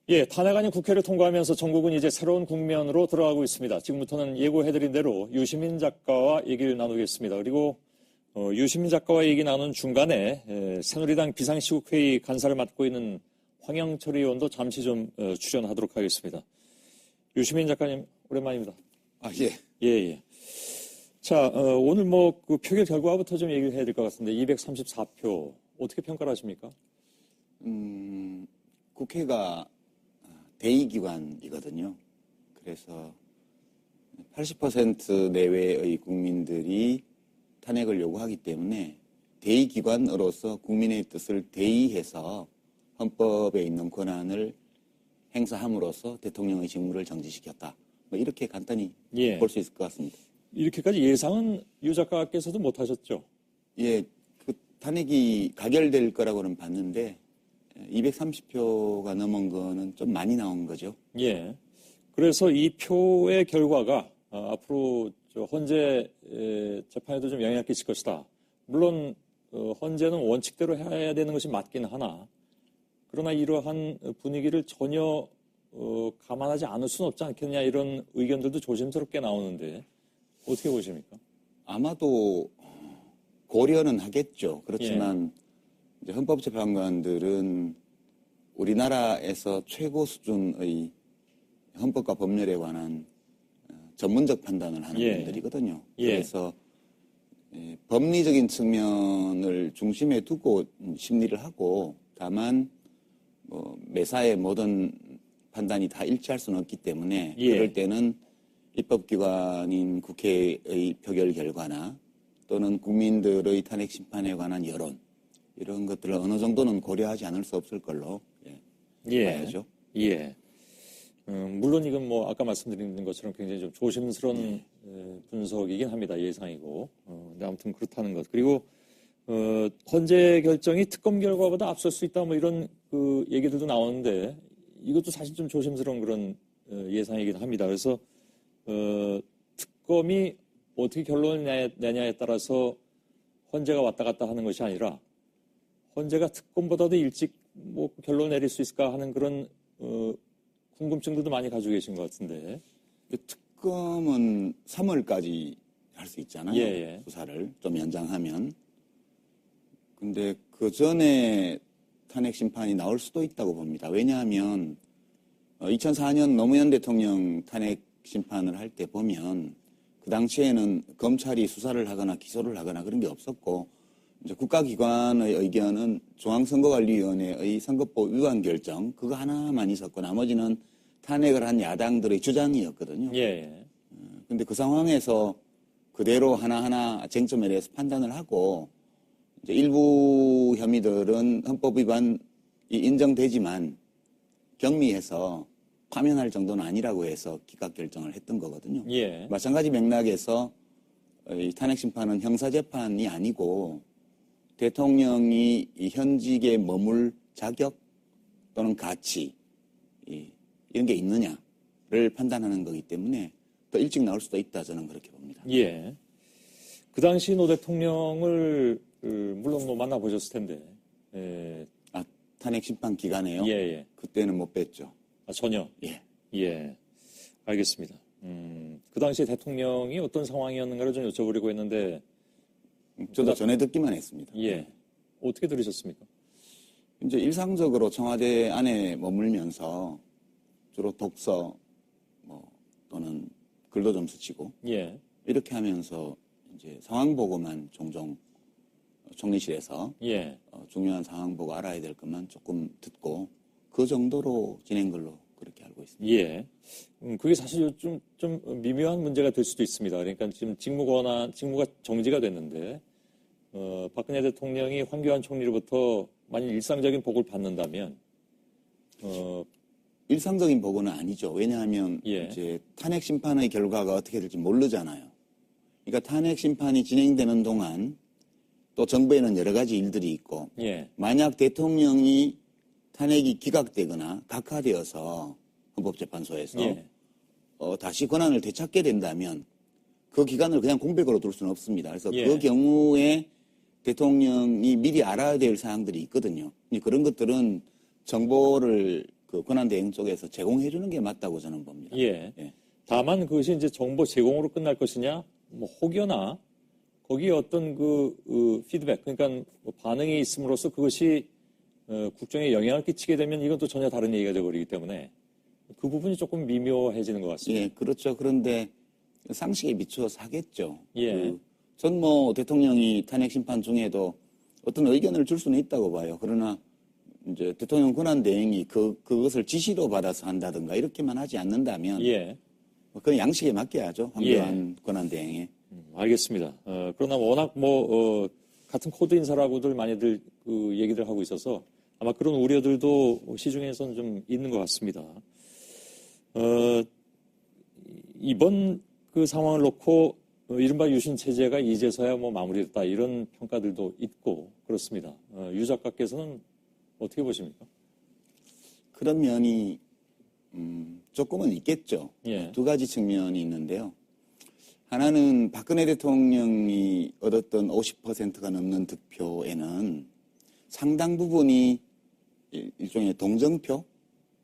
예, 탄핵안이 국회를 통과하면서 전국은 이제 새로운 국면으로 들어가고 있습니다. 지금부터는 예고해드린 대로 유시민 작가와 얘기를 나누겠습니다. 그리고 유시민 작가와 얘기 나눈 중간에 새누리당 비상시국회의 간사를 맡고 있는 황영철 의원도 잠시 좀 출연하도록 하겠습니다. 유시민 작가님 오랜만입니다. 아, 예. 예. 자, 오늘 그 표결 결과부터 좀 얘기를 해야 될 것 같은데 234표 어떻게 평가를 하십니까? 국회가 대의기관이거든요. 그래서 80% 내외의 국민들이 탄핵을 요구하기 때문에 대의기관으로서 국민의 뜻을 대의해서 헌법에 있는 권한을 행사함으로써 대통령의 직무를 정지시켰다. 이렇게 간단히 볼 수 있을 것 같습니다. 이렇게까지 예상은 유 작가께서도 못하셨죠? 예, 그 탄핵이 가결될 거라고는 봤는데 230표가 넘은 거는 좀 많이 나온 거죠. 예. 그래서 이 표의 결과가 앞으로 헌재 재판에도 좀 영향을 끼칠 것이다. 물론 헌재는 원칙대로 해야 되는 것이 맞긴 하나 그러나 이러한 분위기를 전혀 감안하지 않을 수는 없지 않겠냐 이런 의견들도 조심스럽게 나오는데 어떻게 보십니까? 아마도 고려는 하겠죠. 그렇지만 이제 헌법재판관들은 우리나라에서 최고 수준의 헌법과 법률에 관한 전문적 판단을 하는 분들이거든요. 그래서 법리적인 측면을 중심에 두고 심리를 하고 다만 매사의 모든 판단이 다 일치할 수는 없기 때문에 그럴 때는 입법기관인 국회의 표결 결과나 또는 국민들의 탄핵 심판에 관한 여론 이런 것들을 어느 정도는 고려하지 않을 수 없을 걸로 봐야죠. 예. 물론 이건 아까 말씀드린 것처럼 굉장히 좀 조심스러운 분석이긴 합니다. 예상이고. 근데 아무튼 그렇다는 것. 그리고 헌재 결정이 특검 결과보다 앞설 수 있다 이런 그 얘기들도 나오는데 이것도 사실 좀 조심스러운 그런 예상이기도 합니다. 그래서 특검이 어떻게 결론을 내냐에 따라서 헌재가 왔다 갔다 하는 것이 아니라 헌재가 특검보다도 일찍 결론을 내릴 수 있을까 하는 그런 궁금증들도 많이 가지고 계신 것 같은데. 특검은 3월까지 할 수 있잖아요. 수사를 좀 연장하면. 근데 그 전에 탄핵 심판이 나올 수도 있다고 봅니다. 왜냐하면 2004년 노무현 대통령 탄핵 심판을 할 때 보면 그 당시에는 검찰이 수사를 하거나 기소를 하거나 그런 게 없었고 이제 국가기관의 의견은 중앙선거관리위원회의 선거법 위반 결정 그거 하나만 있었고 나머지는 탄핵을 한 야당들의 주장이었거든요. 그런데 그 상황에서 그대로 하나하나 쟁점에 대해서 판단을 하고 이제 일부 혐의들은 헌법 위반이 인정되지만 경미해서 파면할 정도는 아니라고 해서 기각 결정을 했던 거거든요. 마찬가지 맥락에서 이 탄핵 심판은 형사재판이 아니고 대통령이 이 현직에 머물 자격 또는 가치 이런 게 있느냐를 판단하는 거기 때문에 더 일찍 나올 수도 있다 저는 그렇게 봅니다. 그 당시 노 대통령을 물론 만나보셨을 텐데. 탄핵 심판 기간에요? 그때는 못 뵀죠. 전혀? 알겠습니다. 그 당시에 대통령이 어떤 상황이었는가를 좀 여쭤보려고 했는데. 저도 전해 듣기만 했습니다. 어떻게 들으셨습니까? 이제 일상적으로 청와대 안에 머물면서 주로 독서 또는 글도 좀 스치고 이렇게 하면서 이제 상황 보고만 종종 총리실에서 중요한 상황 보고 알아야 될 것만 조금 듣고 그 정도로 진행 걸로 그렇게 알고 있습니다. 그게 사실 좀 미묘한 문제가 될 수도 있습니다. 그러니까 지금 직무가 정지가 됐는데 박근혜 대통령이 황교안 총리로부터 만일 일상적인 보고를 받는다면 일상적인 보고는 아니죠. 왜냐하면 이제 탄핵 심판의 결과가 어떻게 될지 모르잖아요. 그러니까 탄핵 심판이 진행되는 동안 또 정부에는 여러 가지 일들이 있고 만약 대통령이 탄핵이 기각되거나 각하되어서 헌법재판소에서 다시 권한을 되찾게 된다면 그 기간을 그냥 공백으로 둘 수는 없습니다. 그래서 그 경우에 대통령이 미리 알아야 될 사항들이 있거든요. 그런 것들은 정보를 그 권한대행 쪽에서 제공해 주는 게 맞다고 저는 봅니다. 예. 다만 그것이 이제 정보 제공으로 끝날 것이냐, 뭐 혹여나 거기에 어떤 그 피드백, 그러니까 뭐 반응이 있음으로써 그것이 국정에 영향을 끼치게 되면 이건 또 전혀 다른 얘기가 되어버리기 때문에 그 부분이 조금 미묘해지는 것 같습니다. 예, 그렇죠. 그런데 상식에 미쳐서 하겠죠. 예. 전 뭐 대통령이 탄핵 심판 중에도 어떤 의견을 줄 수는 있다고 봐요. 그러나 이제 대통령 권한 대행이 그것을 지시로 받아서 한다든가 이렇게만 하지 않는다면 예. 그건 양식에 맡겨야죠. 황교안 권한 대행에. 알겠습니다. 그러나 워낙 같은 코드 인사라고들 많이들 그 얘기들 하고 있어서 아마 그런 우려들도 시중에서는 좀 있는 것 같습니다. 이번 그 상황을 놓고 이른바 유신 체제가 이제서야 뭐 마무리됐다 이런 평가들도 있고 그렇습니다. 유 작가께서는 어떻게 보십니까? 그런 면이 조금은 있겠죠. 예. 두 가지 측면이 있는데요. 하나는 박근혜 대통령이 얻었던 50%가 넘는 득표에는 상당 부분이 일종의 동정표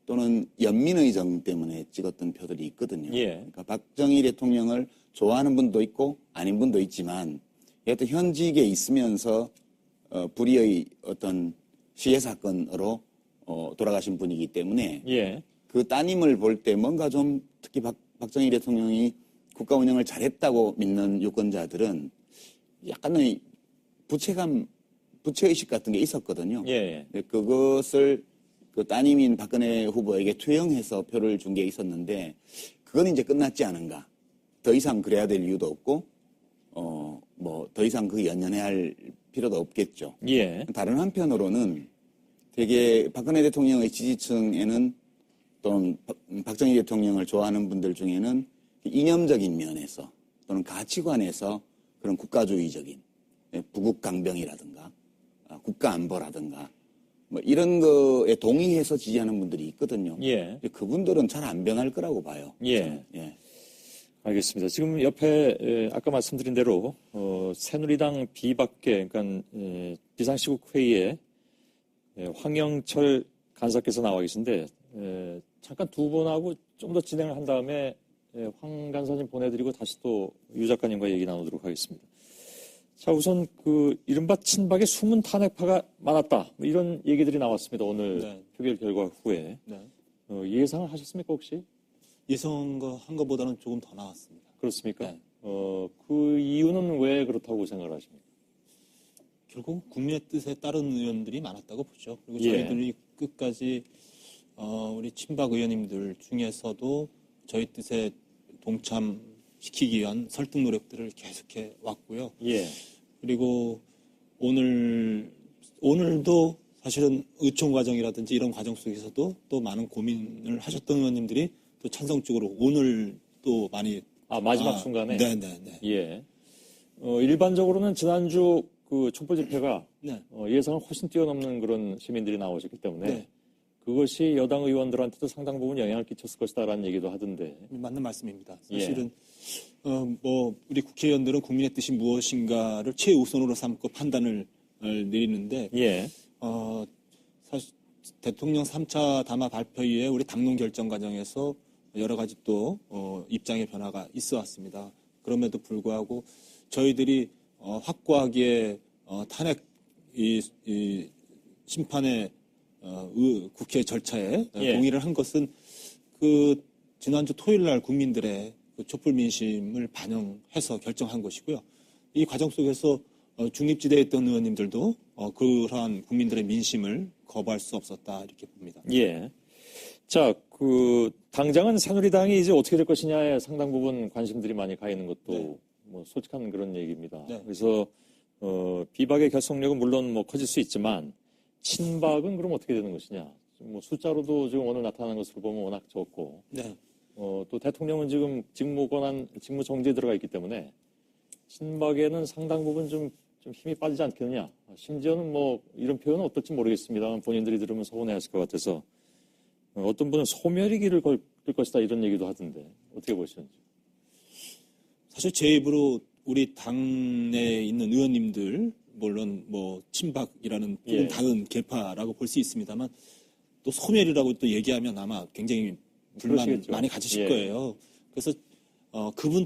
또는 연민의정 때문에 찍었던 표들이 있거든요. 예. 그러니까 박정희 대통령을 좋아하는 분도 있고 아닌 분도 있지만 여하튼 현직에 있으면서 불의의 어떤 시해 사건으로 돌아가신 분이기 때문에 예. 그 따님을 볼 때 뭔가 좀 특히 박정희 대통령이 국가 운영을 잘했다고 믿는 유권자들은 약간의 부채의식 같은 게 있었거든요. 예. 그것을 그 따님인 박근혜 후보에게 투영해서 표를 준 게 있었는데 그건 이제 끝났지 않은가. 더 이상 그래야 될 이유도 없고 뭐 더 이상 그 연연해야 할 필요도 없겠죠. 예. 다른 한편으로는 되게 박근혜 대통령의 지지층에는 또는 박정희 대통령을 좋아하는 분들 중에는 이념적인 면에서 또는 가치관에서 그런 국가주의적인 부국강병이라든가 국가안보라든가 뭐 이런 거에 동의해서 지지하는 분들이 있거든요. 예. 그분들은 잘 안 변할 거라고 봐요. 예. 예. 알겠습니다. 지금 옆에 아까 말씀드린 대로 새누리당 비박계 그러니까 비상시국회의에 황영철 간사께서 나와 계신데 잠깐 두 분하고 좀 더 진행을 한 다음에 황 간사님 보내드리고 다시 또 유 작가님과 얘기 나누도록 하겠습니다. 자, 우선 그 이른바 친박의 숨은 탄핵파가 많았다. 뭐 이런 얘기들이 나왔습니다. 오늘 네. 표결 결과 후에. 네. 예상을 하셨습니까, 혹시? 예상한 것보다는 조금 더 나왔습니다. 그렇습니까? 네. 그 이유는 왜 그렇다고 생각을 하십니까? 결국 국민의 뜻에 따른 의원들이 많았다고 보죠. 그리고 예. 저희들이 끝까지 우리 친박 의원님들 중에서도 저희 뜻에 동참시키기 위한 설득 노력들을 계속해 왔고요. 예. 그리고 오늘도 사실은 의총 과정이라든지 이런 과정 속에서도 또 많은 고민을 하셨던 의원님들이 또 찬성적으로 오늘 또 많이 마지막 순간에? 네네네. 예. 일반적으로는 지난주 그 촛불 집회가 네. 예상을 훨씬 뛰어넘는 그런 시민들이 나오셨기 때문에 네. 그것이 여당 의원들한테도 상당 부분 영향을 끼쳤을 것이다라는 얘기도 하던데. 맞는 말씀입니다. 예. 사실은 우리 국회의원들은 국민의 뜻이 무엇인가를 최우선으로 삼고 판단을 내리는데 예. 사실 대통령 3차 담화 발표 이후에 우리 당론 결정 과정에서 여러 가지 또 입장의 변화가 있어 왔습니다. 그럼에도 불구하고 저희들이 확고하게 탄핵 이 심판의 국회 절차에 예. 동의를 한 것은 그 지난주 토요일 날 국민들의 그 촛불 민심을 반영해서 결정한 것이고요. 이 과정 속에서 중립지대에 있던 의원님들도 그러한 국민들의 민심을 거부할 수 없었다 이렇게 봅니다. 예. 자, 당장은 새누리당이 이제 어떻게 될 것이냐에 상당 부분 관심들이 많이 가 있는 것도 네. 뭐 솔직한 그런 얘기입니다. 네. 그래서 비박의 결속력은 물론 뭐 커질 수 있지만 친박은 그럼 어떻게 되는 것이냐? 뭐 숫자로도 지금 오늘 나타나는 것으로 보면 워낙 적고 네. 또 대통령은 지금 직무 정지에 들어가 있기 때문에 친박에는 상당 부분 좀 힘이 빠지지 않겠느냐. 심지어는 뭐 이런 표현은 어떨지 모르겠습니다만 본인들이 들으면 서운해하실 것 같아서 어떤 분은 소멸의 길을 걸 것이다 이런 얘기도 하던데 어떻게 보시는지. 사실 제 입으로 우리 당내에 있는 의원님들 물론 뭐 친박이라는 조금 예. 다른 계파라고 볼 수 있습니다만 또 소멸이라고 또 얘기하면 아마 굉장히 불만 그러시겠죠. 많이 가지실 예. 거예요. 그래서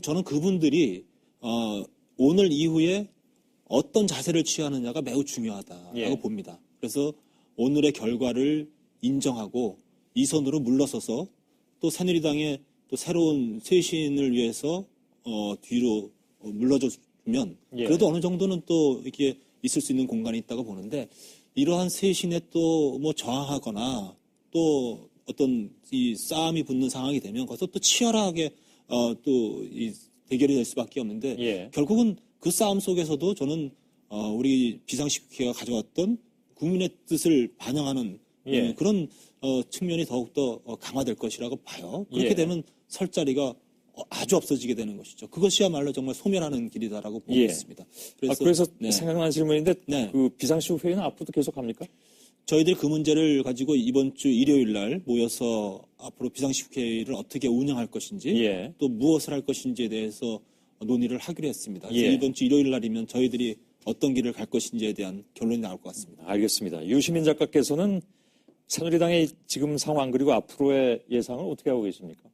저는 그분들이 오늘 이후에 어떤 자세를 취하느냐가 매우 중요하다라고 예. 봅니다. 그래서 오늘의 결과를 인정하고 이 선으로 물러서서 또 새누리당의 또 새로운 쇄신을 위해서 뒤로 물러주면 예. 그래도 어느 정도는 또 이렇게 있을 수 있는 공간이 있다고 보는데 이러한 쇄신에 또 뭐 저항하거나 또 어떤 이 싸움이 붙는 상황이 되면 거기서 또 치열하게 또 이 대결이 될 수밖에 없는데 예. 결국은 그 싸움 속에서도 저는 우리 비상식국회가 가져왔던 국민의 뜻을 반영하는 예. 그런 측면이 더욱더 강화될 것이라고 봐요. 그렇게 예. 되면 설 자리가 아주 없어지게 되는 것이죠. 그것이야말로 정말 소멸하는 길이다라고 보고 예. 있습니다. 그래서 네. 생각나는 질문인데 네. 그 비상시국 회의는 앞으로도 계속 합니까? 저희들이 그 문제를 가지고 이번 주 일요일 날 모여서 앞으로 비상식회의를 어떻게 운영할 것인지 예. 또 무엇을 할 것인지에 대해서 논의를 하기로 했습니다. 그래서 예. 이번 주 일요일 날이면 저희들이 어떤 길을 갈 것인지에 대한 결론이 나올 것 같습니다. 알겠습니다. 유시민 작가께서는 새누리당의 지금 상황 그리고 앞으로의 예상을 어떻게 하고 계십니까?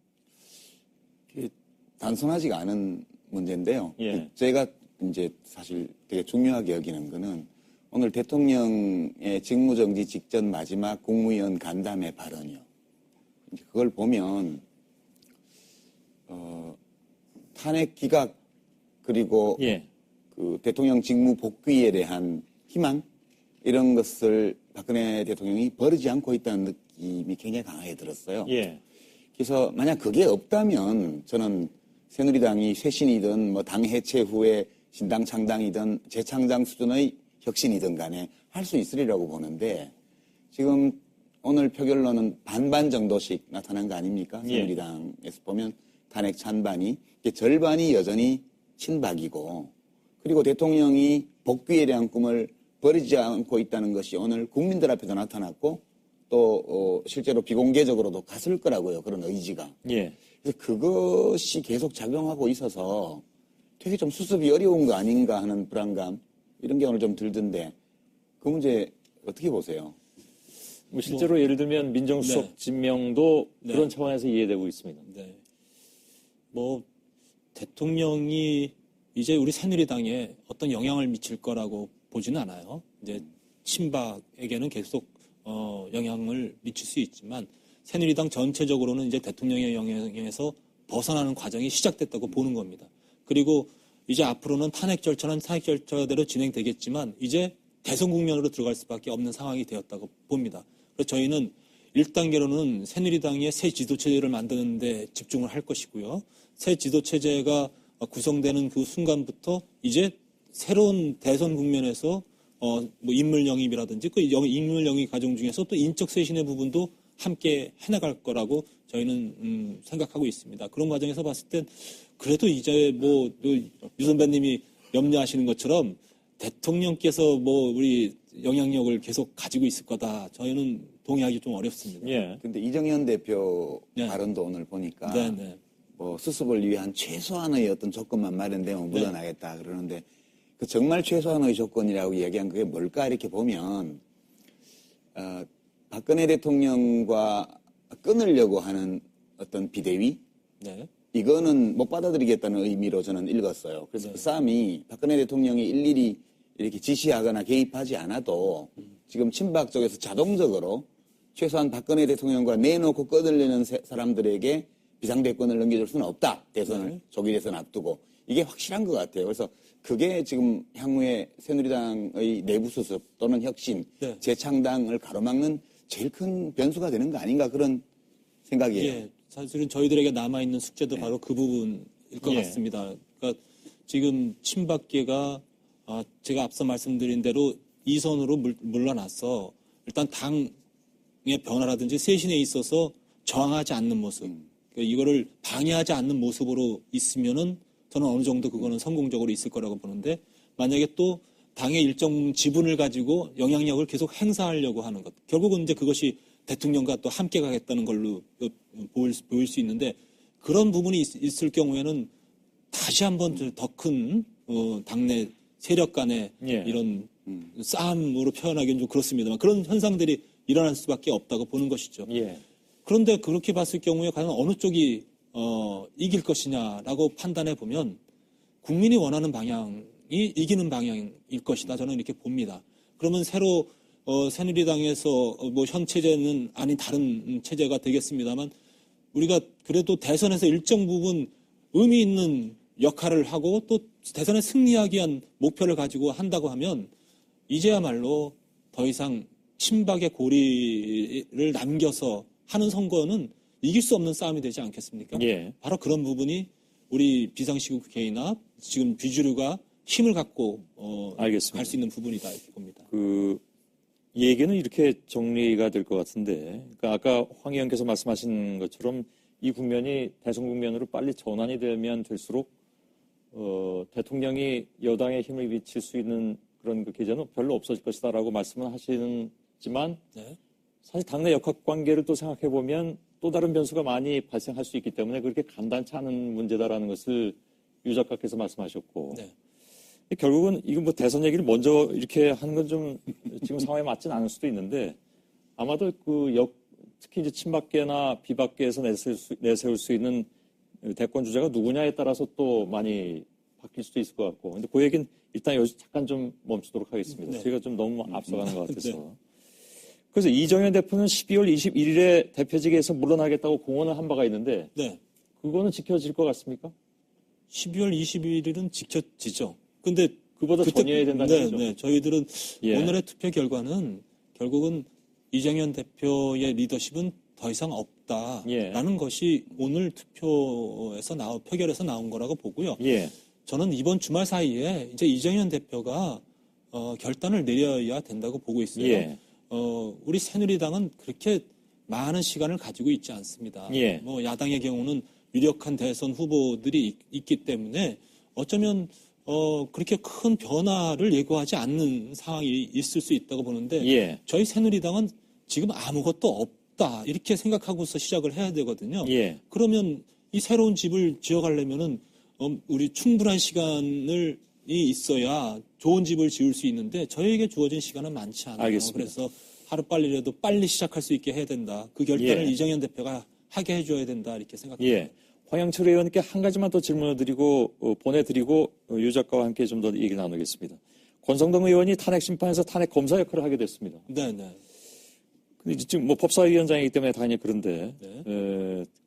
단순하지가 않은 문제인데요. 예. 제가 이제 사실 되게 중요하게 여기는 거는 오늘 대통령의 직무정지 직전 마지막 국무위원 간담회 발언이요. 이제 그걸 보면 탄핵 기각 그리고 예. 그 대통령 직무 복귀에 대한 희망 이런 것을 박근혜 대통령이 버리지 않고 있다는 느낌이 굉장히 강하게 들었어요. 예. 그래서 만약 그게 없다면 저는 새누리당이 쇄신이든 뭐 당 해체 후에 신당 창당이든 재창당 수준의 혁신이든 간에 할 수 있으리라고 보는데 지금 오늘 표결로는 반반 정도씩 나타난 거 아닙니까? 예. 새누리당에서 보면 탄핵 찬반이 절반이 여전히 친박이고 그리고 대통령이 복귀에 대한 꿈을 버리지 않고 있다는 것이 오늘 국민들 앞에도 나타났고 또 실제로 비공개적으로도 갔을 거라고요. 그런 의지가. 예. 그래서 그것이 계속 작용하고 있어서 되게 좀 수습이 어려운 거 아닌가 하는 불안감 이런 게 오늘 좀 들던데 그 문제 어떻게 보세요? 뭐 실제로 예를 들면 민정수석 네. 임명도 네. 그런 차원에서 이해되고 있습니다. 네. 뭐 대통령이 이제 우리 새누리당에 어떤 영향을 미칠 거라고 보지는 않아요. 이제 친박에게는 계속 영향을 미칠 수 있지만 새누리당 전체적으로는 이제 대통령의 영향에서 벗어나는 과정이 시작됐다고 보는 겁니다. 그리고 이제 앞으로는 탄핵 절차는 탄핵 절차대로 진행되겠지만 이제 대선 국면으로 들어갈 수밖에 없는 상황이 되었다고 봅니다. 그래서 저희는 1단계로는 새누리당의 새 지도체제를 만드는 데 집중을 할 것이고요. 새 지도체제가 구성되는 그 순간부터 이제 새로운 대선 국면에서 뭐 인물 영입이라든지 그 인물 영입 과정 중에서 또 인적 쇄신의 부분도 함께 해나갈 거라고 저희는 생각하고 있습니다. 그런 과정에서 봤을 땐 그래도 이제 뭐 유 선배님이 염려하시는 것처럼 대통령께서 뭐 우리 영향력을 계속 가지고 있을 거다. 저희는 동의하기 좀 어렵습니다. 예. 근데 이정현 대표 네. 발언도 오늘 보니까 네. 뭐 수습을 위한 최소한의 어떤 조건만 마련되면 물러나겠다 그러는데 그 정말 최소한의 조건이라고 얘기한 그게 뭘까 이렇게 보면 박근혜 대통령과 끊으려고 하는 어떤 비대위 네. 이거는 못 받아들이겠다는 의미로 저는 읽었어요. 그래서 그 싸움이 박근혜 대통령이 일일이 이렇게 지시하거나 개입하지 않아도 지금 친박 쪽에서 자동적으로 최소한 박근혜 대통령과 내놓고 끊으려는 사람들에게 비상대권을 넘겨줄 수는 없다. 대선을 조기 대선 앞두고 이게 확실한 것 같아요. 그래서 그게 지금 향후에 새누리당의 내부 수습 또는 혁신, 네. 재창당을 가로막는 제일 큰 변수가 되는 거 아닌가 그런 생각이에요. 예, 사실은 저희들에게 남아있는 숙제도 바로 그 부분일 것 예. 같습니다. 그러니까 지금 친박계가 제가 앞서 말씀드린 대로 이선으로 물러나서 일단 당의 변화라든지 쇄신에 있어서 저항하지 않는 모습, 그러니까 이거를 방해하지 않는 모습으로 있으면은 저는 어느 정도 그거는 성공적으로 있을 거라고 보는데 만약에 또 당의 일정 지분을 가지고 영향력을 계속 행사하려고 하는 것, 결국은 이제 그것이 대통령과 또 함께 가겠다는 걸로 보일 수 있는데 그런 부분이 있을 경우에는 다시 한번 더 큰 당내 세력 간의 예. 이런 싸움으로 표현하기는 좀 그렇습니다만 그런 현상들이 일어날 수밖에 없다고 보는 것이죠. 예. 그런데 그렇게 봤을 경우에 과연 어느 쪽이 이길 것이냐라고 판단해 보면 국민이 원하는 방향이 이기는 방향일 것이다. 저는 이렇게 봅니다. 그러면 새로 새누리당에서 뭐 현 체제는 아닌 다른 체제가 되겠습니다만 우리가 그래도 대선에서 일정 부분 의미 있는 역할을 하고 또 대선에 승리하기 위한 목표를 가지고 한다고 하면 이제야말로 더 이상 친박의 고리를 남겨서 하는 선거는 이길 수 없는 싸움이 되지 않겠습니까? 예. 바로 그런 부분이 우리 비상시국 국회의나 지금 비주류가 힘을 갖고 알겠습니다. 갈 수 있는 부분이다 이렇게 봅니다. 그 얘기는 이렇게 정리가 될 것 같은데, 그러니까 아까 황 의원께서 말씀하신 것처럼 이 국면이 대선 국면으로 빨리 전환이 되면 될수록 대통령이 여당의 힘을 미칠 수 있는 그런 그 계제는 별로 없어질 것이다라고 말씀을 하시지만 네. 사실 당내 역학관계를 또 생각해 보면 또 다른 변수가 많이 발생할 수 있기 때문에 그렇게 간단치 않은 문제다라는 것을 유 작가께서 말씀하셨고. 네. 결국은 이거 뭐 대선 얘기를 먼저 이렇게 하는 건 좀 지금 상황에 맞진 않을 수도 있는데 아마도 특히 이제 친박계나 비박계에서 내세울 수 있는 대권 주자가 누구냐에 따라서 또 많이 바뀔 수도 있을 것 같고. 근데 그 얘기는 일단 여기서 잠깐 좀 멈추도록 하겠습니다. 네. 저희가 좀 너무 앞서가는 것 같아서. 네. 그래서 이정현 대표는 12월 21일에 대표직에서 물러나겠다고 공언을 한 바가 있는데 네. 그거는 지켜질 것 같습니까? 12월 21일은 지켜지죠. 근데 그보다 전이어야 된다는 거죠. 네. 저희들은 예. 오늘의 투표 결과는 결국은 이정현 대표의 리더십은 더 이상 없다라는 예. 것이 오늘 투표에서 표결에서 나온 거라고 보고요. 예. 저는 이번 주말 사이에 이제 이정현 대표가 결단을 내려야 된다고 보고 있어요. 예. 우리 새누리당은 그렇게 많은 시간을 가지고 있지 않습니다. 예. 뭐 야당의 경우는 유력한 대선 후보들이 있기 때문에 어쩌면 그렇게 큰 변화를 예고하지 않는 상황이 있을 수 있다고 보는데 예. 저희 새누리당은 지금 아무것도 없다 이렇게 생각하고서 시작을 해야 되거든요. 예. 그러면 이 새로운 집을 지어가려면은 우리 충분한 시간이 있어야 좋은 집을 지을 수 있는데 저희에게 주어진 시간은 많지 않아요. 알겠습니다. 그래서 하루빨리라도 빨리 시작할 수 있게 해야 된다. 그 결단을 예. 이정현 대표가 하게 해줘야 된다 이렇게 생각합니다. 예. 황영철 의원께 한 가지만 더 질문을 드리고 보내드리고 유 작가와 함께 좀 더 얘기 나누겠습니다. 권성동 의원이 탄핵 심판에서 탄핵 검사 역할을 하게 됐습니다. 네네. 근데 지금 뭐 법사위원장이기 때문에 당연히 그런데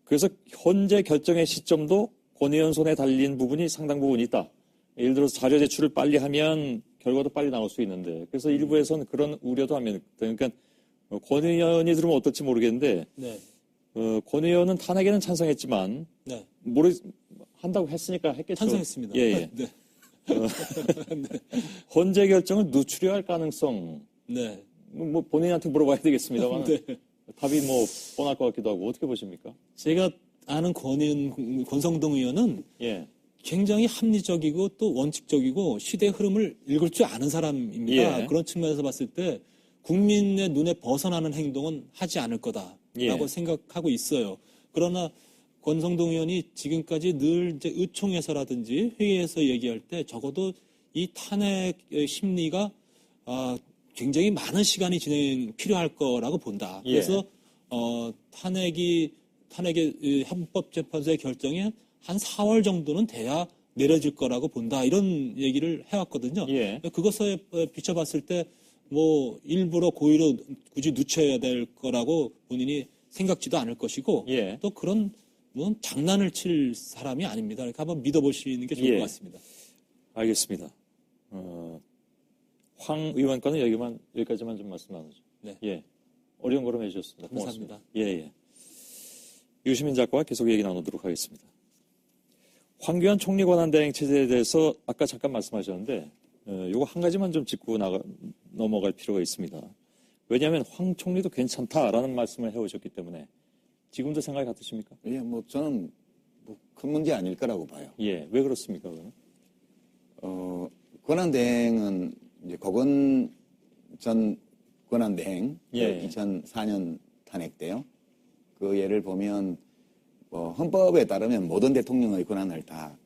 그래서 현재 결정의 시점도 권 의원 손에 달린 부분이 상당 부분 있다. 예를 들어서 자료 제출을 빨리 하면 결과도 빨리 나올 수 있는데 그래서 일부에서는 그런 우려도 합니다. 그러니까 권 의원이 들으면 어떨지 모르겠는데 네. 권 의원은 탄핵에는 찬성했지만 네. 한다고 했으니까 했겠죠. 찬성했습니다. 예. 네. 헌재 결정을 누출할 가능성 네. 뭐 본인한테 물어봐야 되겠습니다만 네. 답이 뭐 뻔할 것 같기도 하고 어떻게 보십니까? 제가 아는 권성동 의원은 예. 굉장히 합리적이고 또 원칙적이고 시대의 흐름을 읽을 줄 아는 사람입니다. 예. 그런 측면에서 봤을 때 국민의 눈에 벗어나는 행동은 하지 않을 거다라고 예. 생각하고 있어요. 그러나 권성동 의원이 지금까지 늘 이제 의총에서라든지 회의에서 얘기할 때 적어도 이 탄핵 심리가 굉장히 많은 시간이 필요할 거라고 본다. 예. 그래서 탄핵의 헌법재판소의 결정에 한 4월 정도는 돼야 내려질 거라고 본다. 이런 얘기를 해왔거든요. 예. 그것에 비춰봤을 때 뭐 일부러 고의로 굳이 늦춰야 될 거라고 본인이 생각지도 않을 것이고 예. 또 그런 뭐 장난을 칠 사람이 아닙니다. 그러니까 한번 믿어보시는 게 좋을 예. 것 같습니다. 알겠습니다. 황 의원과는 여기까지만 좀 말씀 나누죠. 네. 예. 어려운 걸음 해주셨습니다. 감사합니다. 고맙습니다. 예. 유시민 작가와 계속 얘기 나누도록 하겠습니다. 황교안 총리 권한대행 체제에 대해서 아까 잠깐 말씀하셨는데 요거 한 가지만 좀 짚고 넘어갈 필요가 있습니다. 왜냐하면 황 총리도 괜찮다라는 말씀을 해오셨기 때문에 지금도 생각이 같으십니까? 예, 뭐 저는 큰 문제 아닐 거라고 봐요. 예, 왜 그렇습니까? 그러면? 권한대행은 이제 고건 전 권한대행 예. 2004년 탄핵 때요. 그 예를 보면 헌법에 따르면 모든 대통령의 권한을 다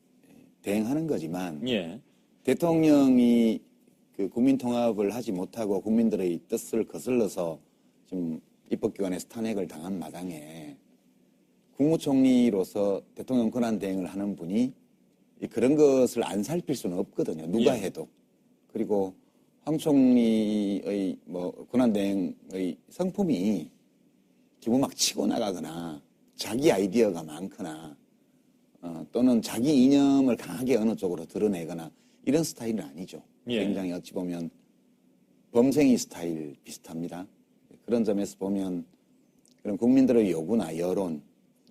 대행하는 거지만 예. 대통령이 그 국민 통합을 하지 못하고 국민들의 뜻을 거슬러서 지금 입법기관에서 탄핵을 당한 마당에 국무총리로서 대통령 권한 대행을 하는 분이 그런 것을 안 살필 수는 없거든요. 누가 해도. 그리고 황 총리의 뭐 권한 대행의 성품이 기본 막 치고 나가거나 자기 아이디어가 많거나 또는 자기 이념을 강하게 어느 쪽으로 드러내거나 이런 스타일은 아니죠. 굉장히 어찌 보면 범생이 스타일 비슷합니다. 그런 점에서 보면 그런 국민들의 요구나 여론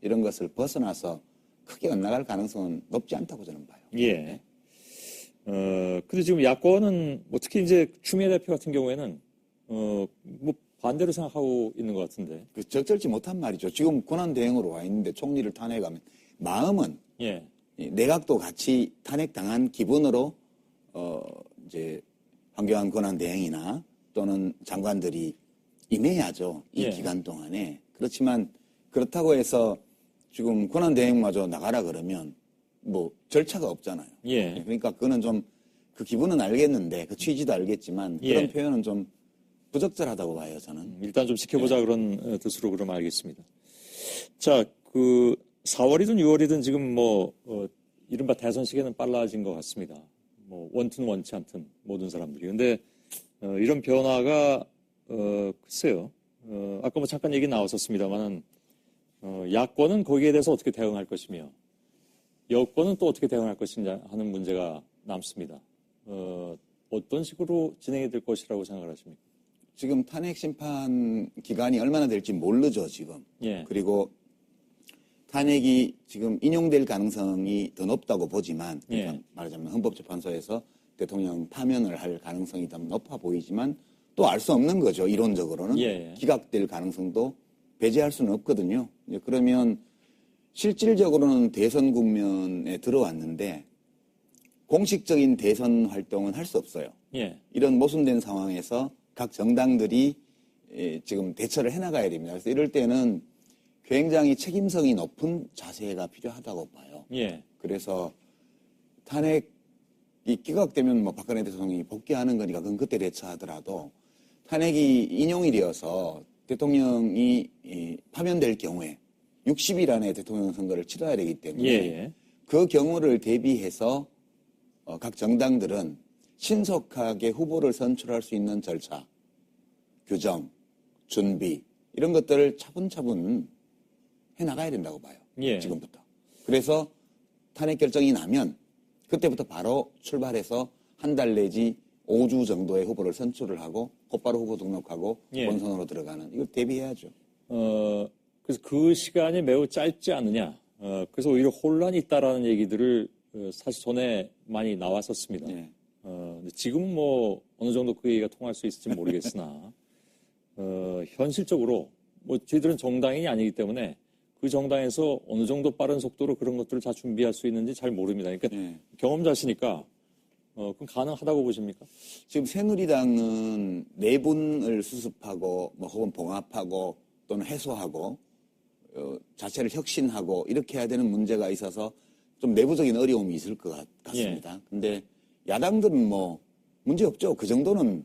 이런 것을 벗어나서 크게 엇나갈 가능성은 높지 않다고 저는 봐요. 예. 근데 지금 야권은 뭐 특히 이제 추미애 대표 같은 경우에는 뭐 반대로 생각하고 있는 것 같은데. 그 적절치 못한 말이죠. 지금 권한 대행으로 와 있는데 총리를 탄핵하면 마음은 내각도 같이 탄핵당한 기분으로 이제 황교안 권한 대행이나 또는 장관들이 임해야죠. 이 기간 동안에. 그렇지만 그렇다고 해서 지금 권한 대행마저 나가라 그러면 뭐 절차가 없잖아요. 그러니까 그거는 좀 그 기분은 알겠는데 그 취지도 알겠지만 그런 표현은 좀 부적절하다고 봐요, 저는. 일단 좀 지켜보자 그런 뜻으로 그러면 알겠습니다. 자, 그 4월이든 6월이든 지금 뭐 이른바 대선 시기는 빨라진 것 같습니다. 뭐 원튼 원치 않든 모든 사람들이. 근데 이런 변화가 글쎄요. 아까 뭐 잠깐 얘기 나왔었습니다만은 야권은 거기에 대해서 어떻게 대응할 것이며 여권은 또 어떻게 대응할 것이냐 하는 문제가 남습니다. 어떤 식으로 진행이 될 것이라고 생각을 하십니까? 지금 탄핵 심판 기간이 얼마나 될지 모르죠, 지금. 그리고 탄핵이 지금 인용될 가능성이 더 높다고 보지만, 그러니까 말하자면 헌법재판소에서 대통령 파면을 할 가능성이 더 높아 보이지만 또 알 수 없는 거죠, 이론적으로는. 기각될 가능성도 배제할 수는 없거든요. 그러면 실질적으로는 대선 국면에 들어왔는데 공식적인 대선 활동은 할 수 없어요. 이런 모순된 상황에서 각 정당들이 지금 대처를 해나가야 됩니다. 그래서 이럴 때는 굉장히 책임성이 높은 자세가 필요하다고 봐요. 그래서 탄핵이 기각되면 뭐 박근혜 대통령이 복귀하는 거니까 그건 그때 대처하더라도 탄핵이 인용이 되어서 대통령이 파면될 경우에 60일 안에 대통령 선거를 치러야 되기 때문에 그 경우를 대비해서 각 정당들은 신속하게 후보를 선출할 수 있는 절차, 규정, 준비 이런 것들을 차분차분 해나가야 된다고 봐요. 지금부터. 그래서 탄핵 결정이 나면 그때부터 바로 출발해서 한 달 내지 5주 정도의 후보를 선출을 하고 곧바로 후보 등록하고 본선으로 들어가는 이걸 대비해야죠. 그래서 그 시간이 매우 짧지 않느냐. 그래서 오히려 혼란이 있다라는 얘기들을 사실 전에 많이 나왔었습니다. 근데 지금 뭐 어느 정도 그 얘기가 통할 수 있을지 모르겠으나 현실적으로 뭐 저희들은 정당인이 아니기 때문에 그 정당에서 어느 정도 빠른 속도로 그런 것들을 다 준비할 수 있는지 잘 모릅니다. 그러니까 경험자시니까 그럼 가능하다고 보십니까? 지금 새누리당은 내분을 수습하고 뭐 혹은 봉합하고 또는 해소하고 자체를 혁신하고 이렇게 해야 되는 문제가 있어서 좀 내부적인 어려움이 있을 것 같습니다. 근데 야당들은 뭐 문제 없죠. 그 정도는